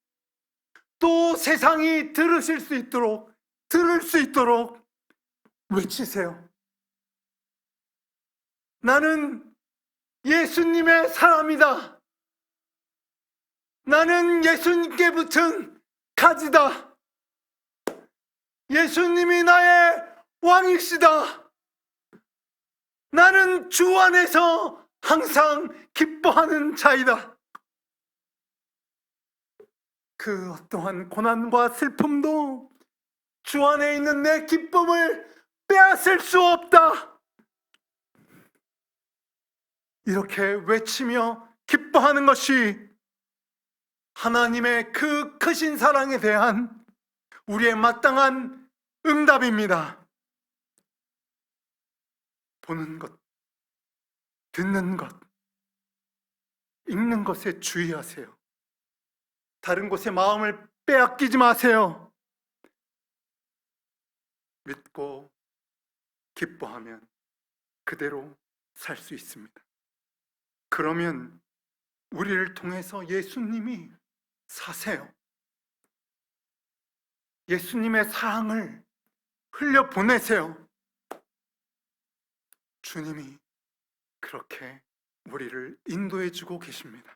A: 또 세상이 들으실 수 있도록, 들을 수 있도록 외치세요. 나는 예수님의 사람이다. 나는 예수님께 붙은 가지다. 예수님이 나의 왕이시다. 나는 주 안에서 항상 기뻐하는 자이다. 그 어떠한 고난과 슬픔도 주 안에 있는 내 기쁨을 빼앗을 수 없다. 이렇게 외치며 기뻐하는 것이 하나님의 그 크신 사랑에 대한 우리의 마땅한 응답입니다. 보는 것, 듣는 것, 읽는 것에 주의하세요. 다른 곳에 마음을 빼앗기지 마세요. 믿고 기뻐하면 그대로 살 수 있습니다. 그러면 우리를 통해서 예수님이 사세요. 예수님의 사랑을 흘려보내세요. 주님이 그렇게 우리를 인도해 주고 계십니다.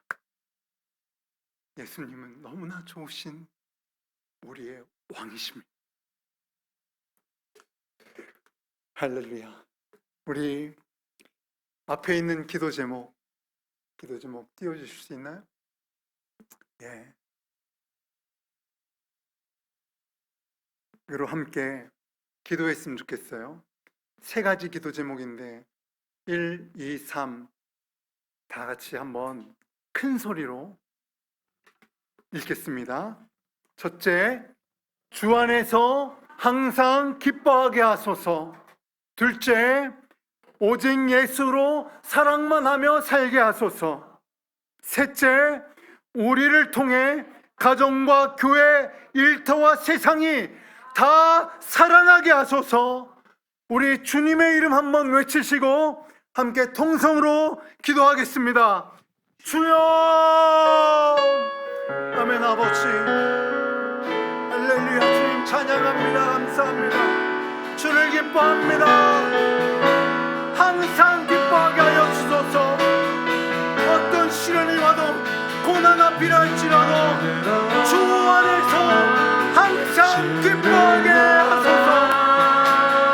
A: 예수님은 너무나 좋으신 우리의 왕이십니다. 할렐루야. 우리 앞에 있는 기도 제목 띄워주실 수 있나요? 예. 그리고 함께 기도했으면 좋겠어요. 3가지 기도 제목인데 1, 2, 3 다 같이 한번 큰 소리로 읽겠습니다. 첫째, 주 안에서 항상 기뻐하게 하소서. 둘째, 오직 예수로 사랑만 하며 살게 하소서. 셋째, 우리를 통해 가정과 교회, 일터와 세상이 다 살아나게 하소서. 우리 주님의 이름 한번 외치시고 함께 통성으로 기도하겠습니다. 주여! 아멘. 아버지 할렐루야. 주님 찬양합니다. 감사합니다. 주를 기뻐합니다. 항상 기뻐하게 하여 주소서. 어떤 시련이 와도 고난 앞이라 할지라도 주 안에서 항상 기뻐하게 하소서.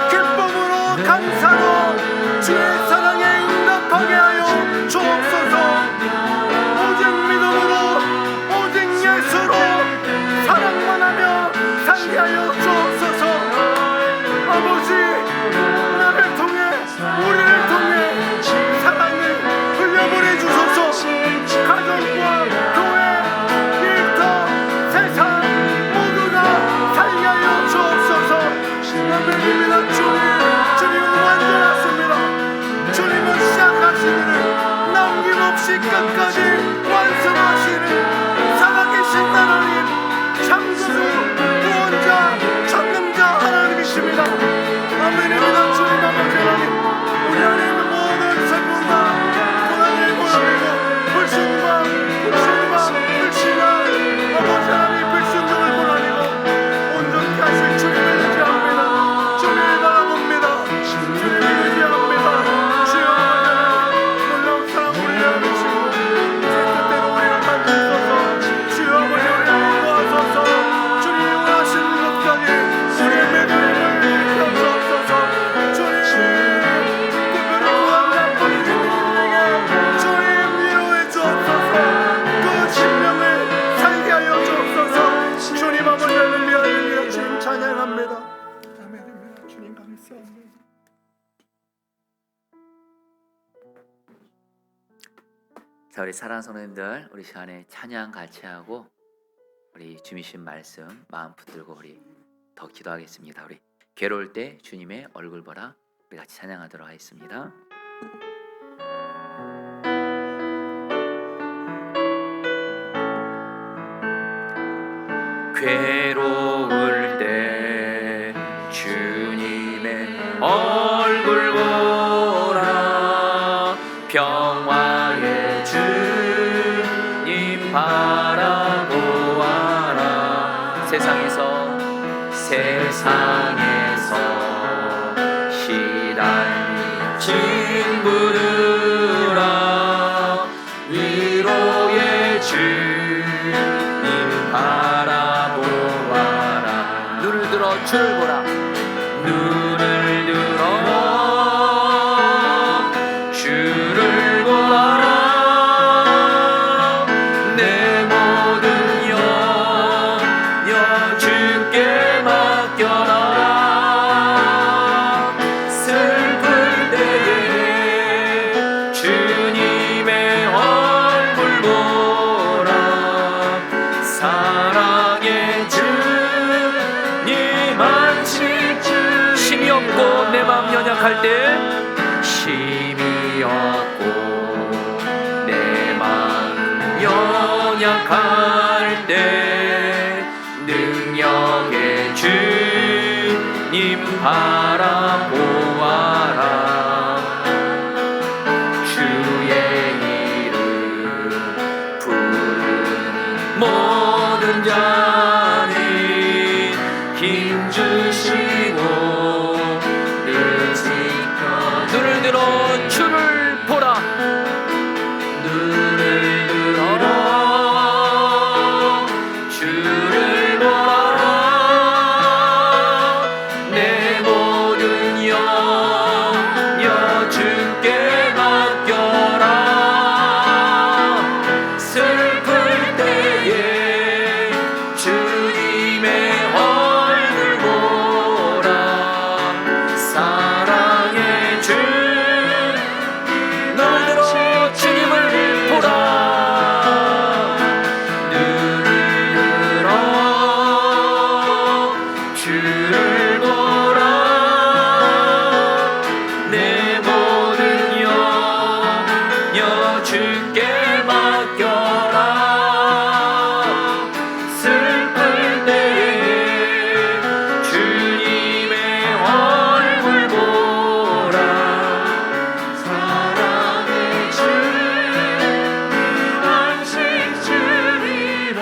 A: 기쁨으로 감사로 주의 사랑에 응답하게 하여 주옵소서. 오직 믿음으로 오직 예수로 사랑만 하며 살게 하여 주옵소서. 아버지, 나를 통해 우리를 통해 사랑을 흘려보내 주소서. 가정과 교회, 일터, 세상 모두 다 살게 하여 주옵소서. 아멘입니다. 주님은 완전하십니다. 주님은 시작하신 일을 남김없이 끝까지 완성하시는 살아계신 하나님, 창조주, 구원자, 전능자 하나님이십니다. 아멘입니다. 주님 아버지 하나님, 우리 안에 있는 모든 슬픔과 고난을 보내고 불신과 아버지 하나님 불순종을 보내고 온전케 하실 주님을 의지합니다. 주님을 바라봅니다. 주님을 의지합니다. 주여 아버지 놀라운 사랑 우리를 알으시고 제 뜻대로 우리를 만드소서. 주여 아버지 우리를 인도하소서. 주님이 원하시는 것까지 우리의 믿음을 일으켜 주옵소서. 주님 특별히 구원자 뿐이신 우리에게 주님 위로해 주옵소서. 그 심령을 살게 하여 주옵소서. 주님 아버지 할렐루야. 주님 찬양합니다. 아멘입니다. 주님 감사합니다.
B: 자, 우리 사랑하는 성도님들, 우리 시간에 찬양 같이 하고 우리 주미신 말씀 마음 붙들고 우리 더 기도하겠습니다. 우리 괴로울 때 주님의 얼굴 보라, 우리 같이 찬양하도록 하겠습니다. 괴로울 때 주님의 얼굴 보라, 평화의 주님 바라보아라. 세상에서 시달린 친구들아, 위로의 주님 바라보아라. 눈을 들어 주를 보라, 눈을 들어 주를 보라. 고백할 때 힘이 없고 내 마음 연약할 때 능력의 주님 바라보아라. 주의 이름 부르는 모든 자는 힘 주시고 늘 지켜. 눈을 들어 주를 보라. 눈을 들어 주를 보라. 내 모든 영역 주께 맡겨라. 슬플 때에 주님의 얼굴 보라. 사랑의 주 널 들어 주님을 보라. 눈을 들어 주를 보라. 내 모든 영역 주께 맡겨라. 슬플 때에 주님의 얼굴 보라. 사랑의 주 안식 주리라.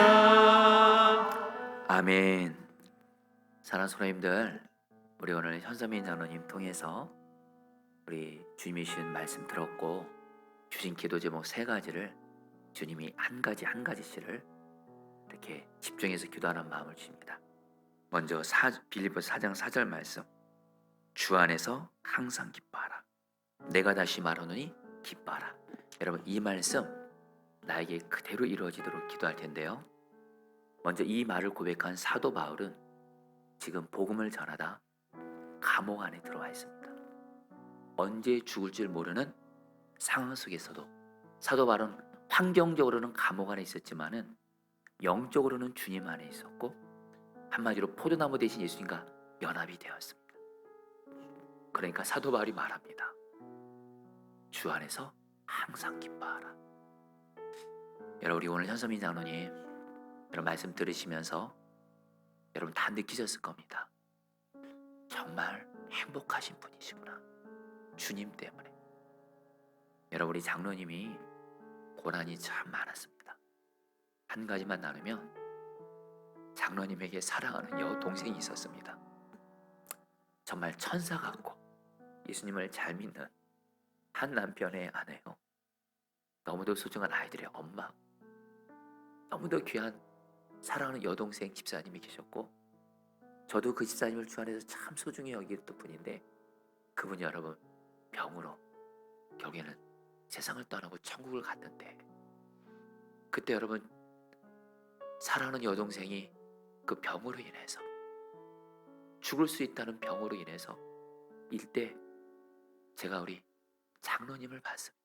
B: 아멘. 사랑하는 성도님들, 우리 오늘 현선민 장로님 통해서 우리 주님이 주신 말씀 들었고 주신 기도 제목 3가지를 주님이 한 가지씩을 이렇게 집중해서 기도하는 마음을 주십니다. 먼저 빌립보서 4장 4절 말씀, 주 안에서 항상 기뻐하라. 내가 다시 말하노니 기뻐하라. 여러분, 이 말씀 나에게 그대로 이루어지도록 기도할 텐데요. 먼저 이 말을 고백한 사도 바울은 지금 복음을 전하다 감옥 안에 들어와 있습니다. 언제 죽을 줄 모르는 상황 속에서도 사도 바울은 환경적으로는 감옥 안에 있었지만은 영적으로는 주님 안에 있었고, 한마디로 포도나무 대신 예수님과 연합이 되었습니다. 그러니까 사도 바울이 말합니다. 주 안에서 항상 기뻐하라. 여러분, 우리 오늘 현선민 장로님 여러분 말씀 들으시면서 여러분 다 느끼셨을 겁니다. 정말 행복하신 분이시구나, 주님 때문에. 여러분, 우리 장로님이 고난이 참 많았습니다. 한 가지만 나누면 장로님에게 사랑하는 여동생이 있었습니다. 정말 천사 같고 예수님을 잘 믿는 한 남편의 아내요, 너무도 소중한 아이들의 엄마, 너무도 귀한 사랑하는 여동생 집사님이 계셨고, 저도 그 집사님을 주 안에서 참 소중히 여기던 분인데, 그분이 여러분 병으로 결국에는 세상을 떠나고 천국을 갔는데, 그때 여러분 사랑하는 여동생이 그 병으로 인해서, 죽을 수 있다는 병으로 인해서 일대 제가 우리 장로님을 봤습니다.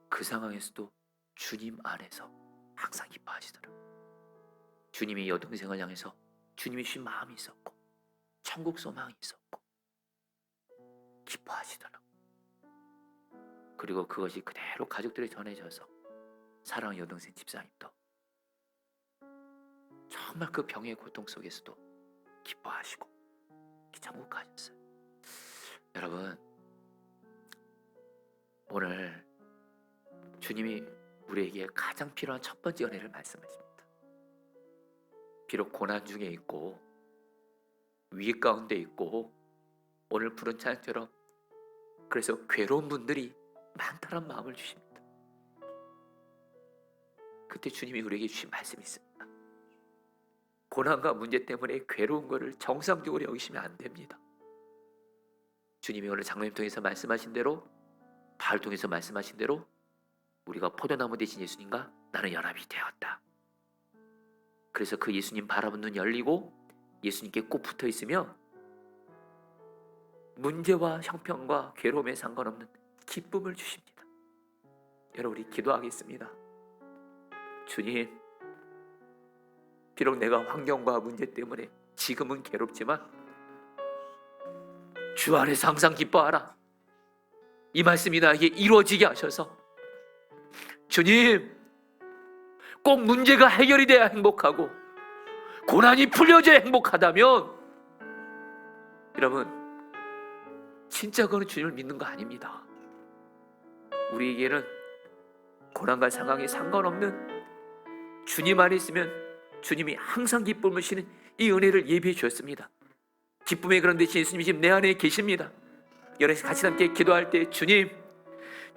B: 그 상황에서도 주님 안에서 항상 기뻐하시더라고요. 주님이 여동생을 향해서 주님이 주신 마음이 있었고 천국 소망이 있었고 기뻐하시더라고요. 그리고 그것이 그대로 가족들에 전해져서 사랑하는 여동생 집사님도 정말 그 병의 고통 속에서도 기뻐하시고 천국 가셨어요. 여러분, 오늘 주님이 우리에게 가장 필요한 첫 번째 은혜를 말씀하십니다. 비록 고난 중에 있고 위기 가운데 있고 오늘 부른 찬양처럼 그래서 괴로운 분들이 많다는 마음을 주십니다. 그때 주님이 우리에게 주신 말씀이 있습니다. 고난과 문제 때문에 괴로운 것을 정상적으로 여기시면 안 됩니다. 주님이 오늘 장로님 통해서 말씀하신 대로, 바울 통해서 말씀하신 대로 우리가 포도나무 대신 예수님과 나는 연합이 되었다. 그래서 그 예수님 바라본 눈 열리고 예수님께 꼭 붙어 있으며 문제와 형편과 괴로움에 상관없는 기쁨을 주십니다. 여러분, 우리 기도하겠습니다. 주님, 비록 내가 환경과 문제 때문에 지금은 괴롭지만 주 안에서 항상 기뻐하라. 이 말씀이 나에게 이루어지게 하셔서 주님, 꼭 문제가 해결이 돼야 행복하고 고난이 풀려져야 행복하다면 여러분, 진짜 그건 주님을 믿는 거 아닙니다. 우리에게는 고난과 상황에 상관없는 주님 안에 있으면 주님이 항상 기쁨을 주시는 이 은혜를 예비해 주셨습니다. 기쁨의 그런 대신 예수님이 지금 내 안에 계십니다. 여러분 같이 함께 기도할 때, 주님,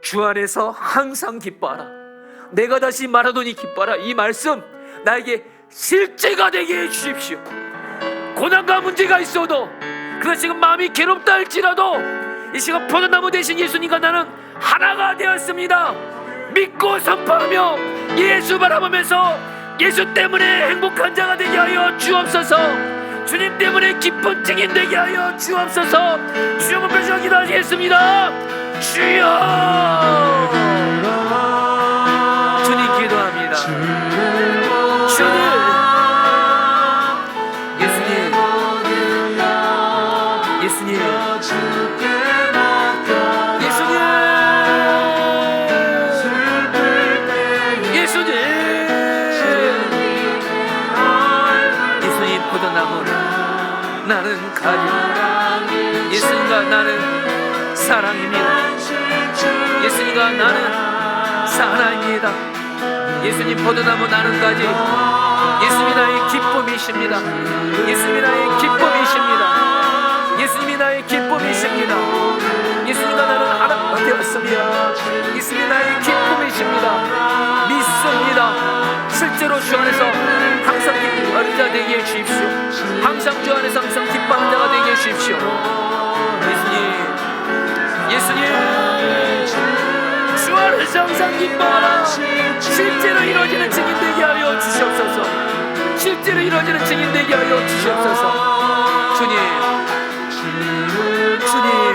B: 주 안에서 항상 기뻐하라. 내가 다시 말하노니 기뻐하라. 이 말씀 나에게 실제가 되게 해주십시오. 고난과 문제가 있어도, 그러나 지금 마음이 괴롭다 할지라도 이 시간 포도나무 대신 예수님과 나는 하나가 되었습니다. 믿고 선포하며 예수 바라보면서 예수 때문에 행복한 자가 되게 하여 주옵소서. 주님 때문에 기쁜 증인 되게 하여 주옵소서. 주여 앞에서 기도하시겠습니다. 주여, 주님 기도합니다. 주님, 예수님, 예수님, 예수님, 예수님 포도나무 나는 가지, 예수님과 나는 사랑입니다. 예수님과 나는 사랑입니다. 예수님 포도나무 나는 가지, 예수님이 나의 기쁨이십니다. 예수님이 나의 기쁨이십니다. 예수님이 나의 기쁨이십니다. 예수님과 나는 하나가 되었습니다. 예수님이 나의 기쁨이십니다. 믿습니다. 실제로 주 안에서 항상 기뻐하는 자 되게 해주십시오. 항상 주 안에서 항상 기뻐하는 자가 되게 해주십시오. 예수님, 주 안에서 항상 기뻐하라. 실제로 이루어지는 증인 되게 하여 주시옵소서. 실제로 이루어지는 증인 되게 하여 주시옵소서. 주님, 주님, 주님,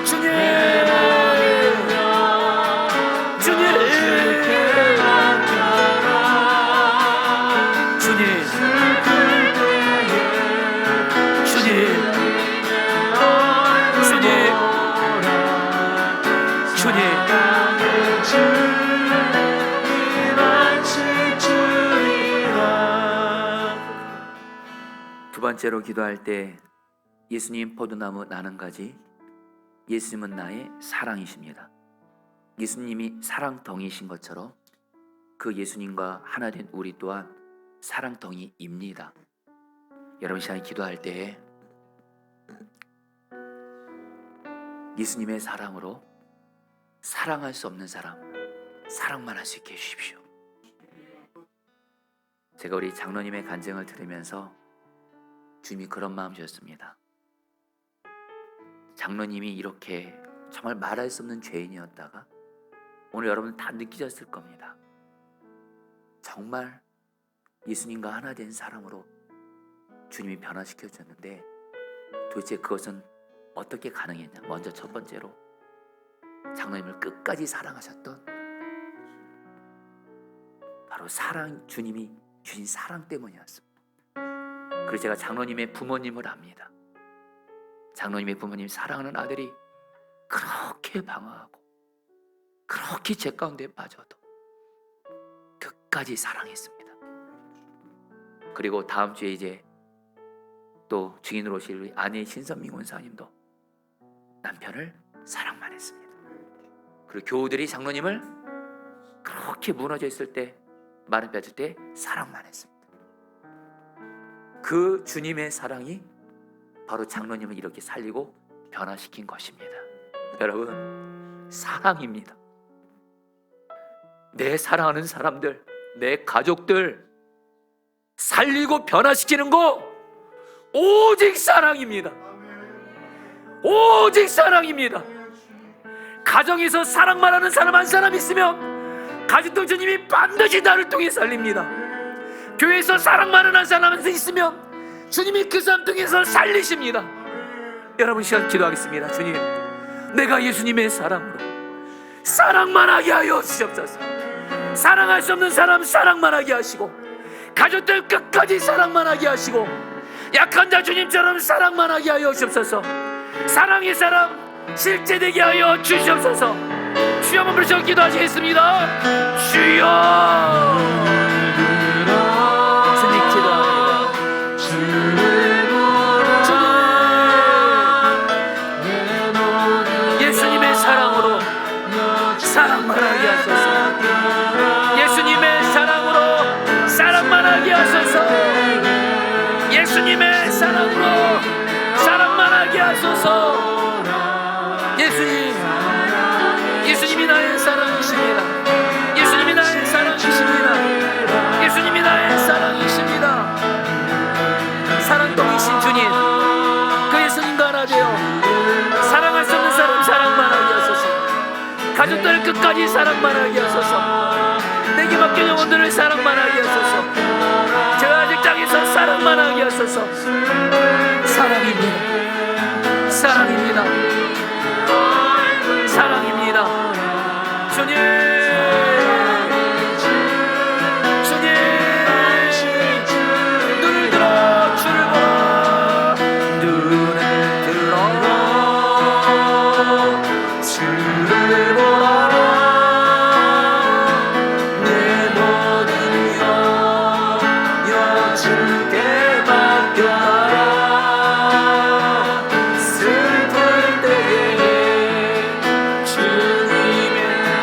B: 주님, 두 번째로 기도할 때, 예수님 포도나무 나는 가지, 예수님은 나의 사랑이십니다. 예수님이 사랑덩이신 것처럼 그 예수님과 하나 된 우리 또한 사랑덩이입니다. 여러분 시간에 기도할 때 예수님의 사랑으로 사랑할 수 없는 사람 사랑만 할 수 있게 해주십시오. 제가 우리 장로님의 간증을 들으면서 주님이 그런 마음 주셨습니다. 장로님이 이렇게 정말 말할 수 없는 죄인이었다가 오늘 여러분 다 느끼셨을 겁니다. 정말 예수님과 하나 된 사람으로 주님이 변화시켜 줬는데 도대체 그것은 어떻게 가능했냐? 먼저 첫 번째로 장로님을 끝까지 사랑하셨던 바로 사랑, 주님이 주신 사랑 때문이었습니다. 그래서 제가 장로님의 부모님을 압니다. 장로님의 부모님 사랑하는 아들이 그렇게 방황하고 그렇게 죄 가운데 빠져도 끝까지 사랑했습니다. 그리고 다음 주에 이제 또 증인으로 오실 우리 아내 신선미 원사님도 남편을 사랑만 했습니다. 그리고 교우들이 장로님을 그렇게 무너져 있을 때, 마른 뼈질 때 사랑만 했습니다. 그 주님의 사랑이 바로 장로님을 이렇게 살리고 변화시킨 것입니다. 여러분, 사랑입니다. 내 사랑하는 사람들, 내 가족들 살리고 변화시키는 거 오직 사랑입니다. 오직 사랑입니다. 가정에서 사랑만 하는 사람 한 사람 있으면 가족도 주님이 반드시 나를 통해 살립니다. 교회에서 사랑만 하는 사람 있으면 주님이 그 사람 통해서 살리십니다. 여러분 시간 기도하겠습니다. 주님, 내가 예수님의 사랑으로 사랑만 하게 하여 주시옵소서. 사랑할 수 없는 사람 사랑만 하게 하시고, 가족들 끝까지 사랑만 하게 하시고, 약한 자 주님처럼 사랑만 하게 하여 주옵소서. 사랑의 사람 실제되게 하여 주시옵소서. 주여 한번 부르셔 기도하시겠습니다. 주여. 주님 기도합니다. 주님 예수님의 사랑으로 사랑만 하게 하소서. 예수님의 사랑으로 사랑만 하게 하소서. 예수님의 사랑으로 사랑만 하게 하소서. 예수님이 나의 사랑이십니다. 예수님이 나의 사랑이십니다. 예수님이 나의 사랑이십니다. 사랑통이신 주님, 그 예수님과 하나 되어 사랑할 수 없는 사람 사랑만 하게 하소서. 가족들 끝까지 사랑만 하게 하소서. 내게 맡긴 영혼들을 사랑만 하게 하소서. 제가 직장에서 사랑만 하게 하소서. 사랑입니다. 사랑입니다. 사랑입니다. 주님, 주님, 눈을 들어 주를 보라. 눈을 들어 주를 보라. 내 모든 영역 주께 맡겨라. 슬플 때에 주님의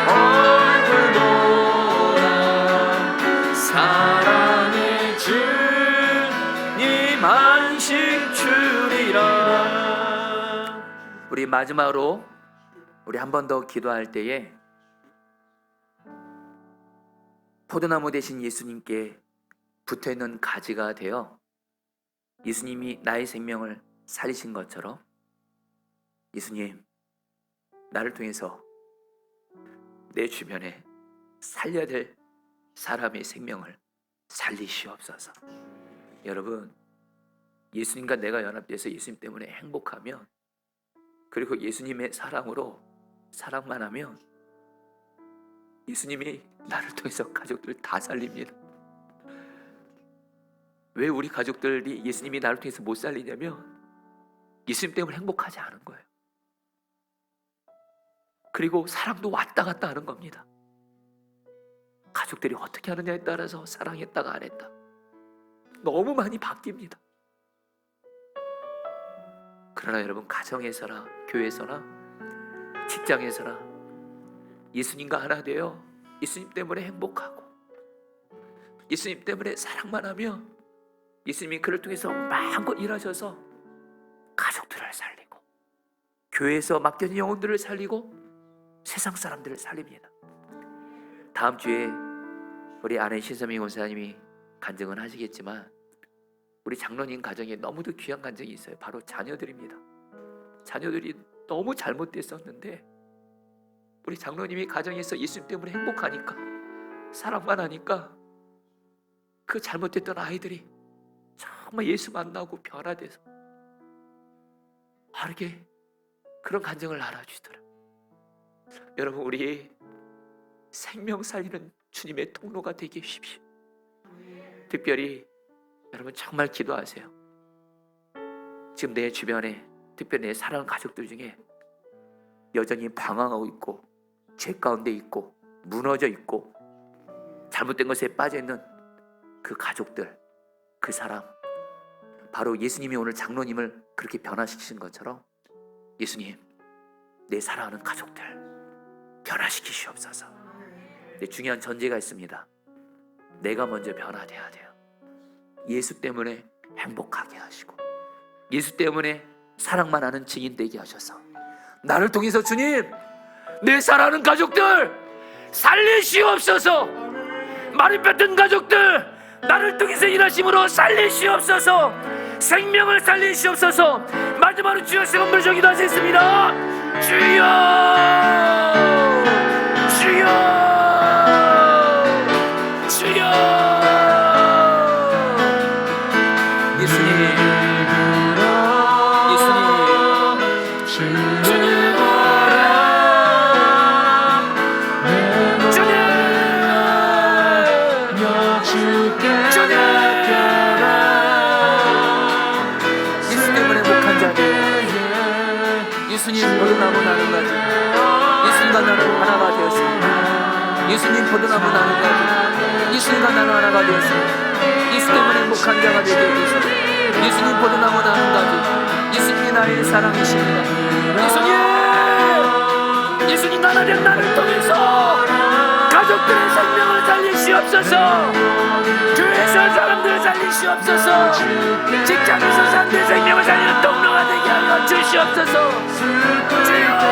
B: 얼굴 보라. 사랑의 주님 안식 주리라. 우리 마지막으로 우리 한 번 더 기도할 때에 포도나무 대신 예수님께 붙어있는 가지가 되어 예수님이 나의 생명을 살리신 것처럼 예수님, 나를 통해서 내 주변에 살려야 될 사람의 생명을 살리시옵소서. 여러분, 예수님과 내가 연합돼서 예수님 때문에 행복하면, 그리고 예수님의 사랑으로 사랑만 하면 예수님이 나를 통해서 가족들을 다 살립니다. 왜 우리 가족들이 예수님이 나를 통해서 못 살리냐면 예수님 때문에 행복하지 않은 거예요. 그리고 사랑도 왔다 갔다 하는 겁니다. 가족들이 어떻게 하느냐에 따라서 사랑했다가 안 했다, 너무 많이 바뀝니다. 그러나 여러분, 가정에서나 교회에서나 직장에서나 예수님과 하나 되어 예수님 때문에 행복하고 예수님 때문에 사랑만 하면 예수님이 그를 통해서 마음껏 일하셔서 가족들을 살리고 교회에서 맡겨진 영혼들을 살리고 세상 사람들을 살립니다. 다음 주에 우리 아내 신서미 권사님이 간증은 하시겠지만 우리 장로님 가정에 너무도 귀한 간증이 있어요. 바로 자녀들입니다. 자녀들이 너무 잘못됐었는데 우리 장로님이 가정에서 예수님 때문에 행복하니까, 사랑만 하니까 그 잘못됐던 아이들이 정말 예수 만나고 변화돼서 바르게 그런 간증을 알아주시더라고요. 여러분, 우리 생명 살리는 주님의 통로가 되게 하십시오. 특별히 여러분 정말 기도하세요. 지금 내 주변에, 특별히 내 사랑하는 가족들 중에 여전히 방황하고 있고 죄 가운데 있고 무너져 있고 잘못된 것에 빠져있는 그 가족들, 그 사람, 바로 예수님이 오늘 장로님을 그렇게 변화시키신 것처럼 예수님, 내 사랑하는 가족들 변화시키시옵소서. 근데 중요한 전제가 있습니다. 내가 먼저 변화돼야 돼요. 예수 때문에 행복하게 하시고 예수 때문에 사랑만 하는 증인 되게 하셔서 나를 통해서 주님, 내 사랑하는 가족들 살리시옵소서. 말이 뱉은 가족들 나를 통해서 일하심으로 살리시옵소서. 생명을 살리시옵소서. 마지막으로 주여 세 번 부르셔 기도하시겠습니다. 주여, 주여, 주여. 예수님, 예수님, 주님, 주님, 주님, 예수님 포도나무 나는 가지 이 순간 나는 하나가 되었습니다. 예수님 포도나무 나는 가지 이 순간 나는 하나가 되었습니다. 예수 때문에 행복한 자가 되게 해주시고 예수님 포도나무 나는 가지 예수님이 나의 사랑이십니다. 예수님 나라된 나를 통해서 가족들의 생명을 살리시옵소서. 교회에서 사람들을 살리시옵소서. 직장에서 사람들의 생명을 살리는 통로가 되게 하여 주시옵소서. 주여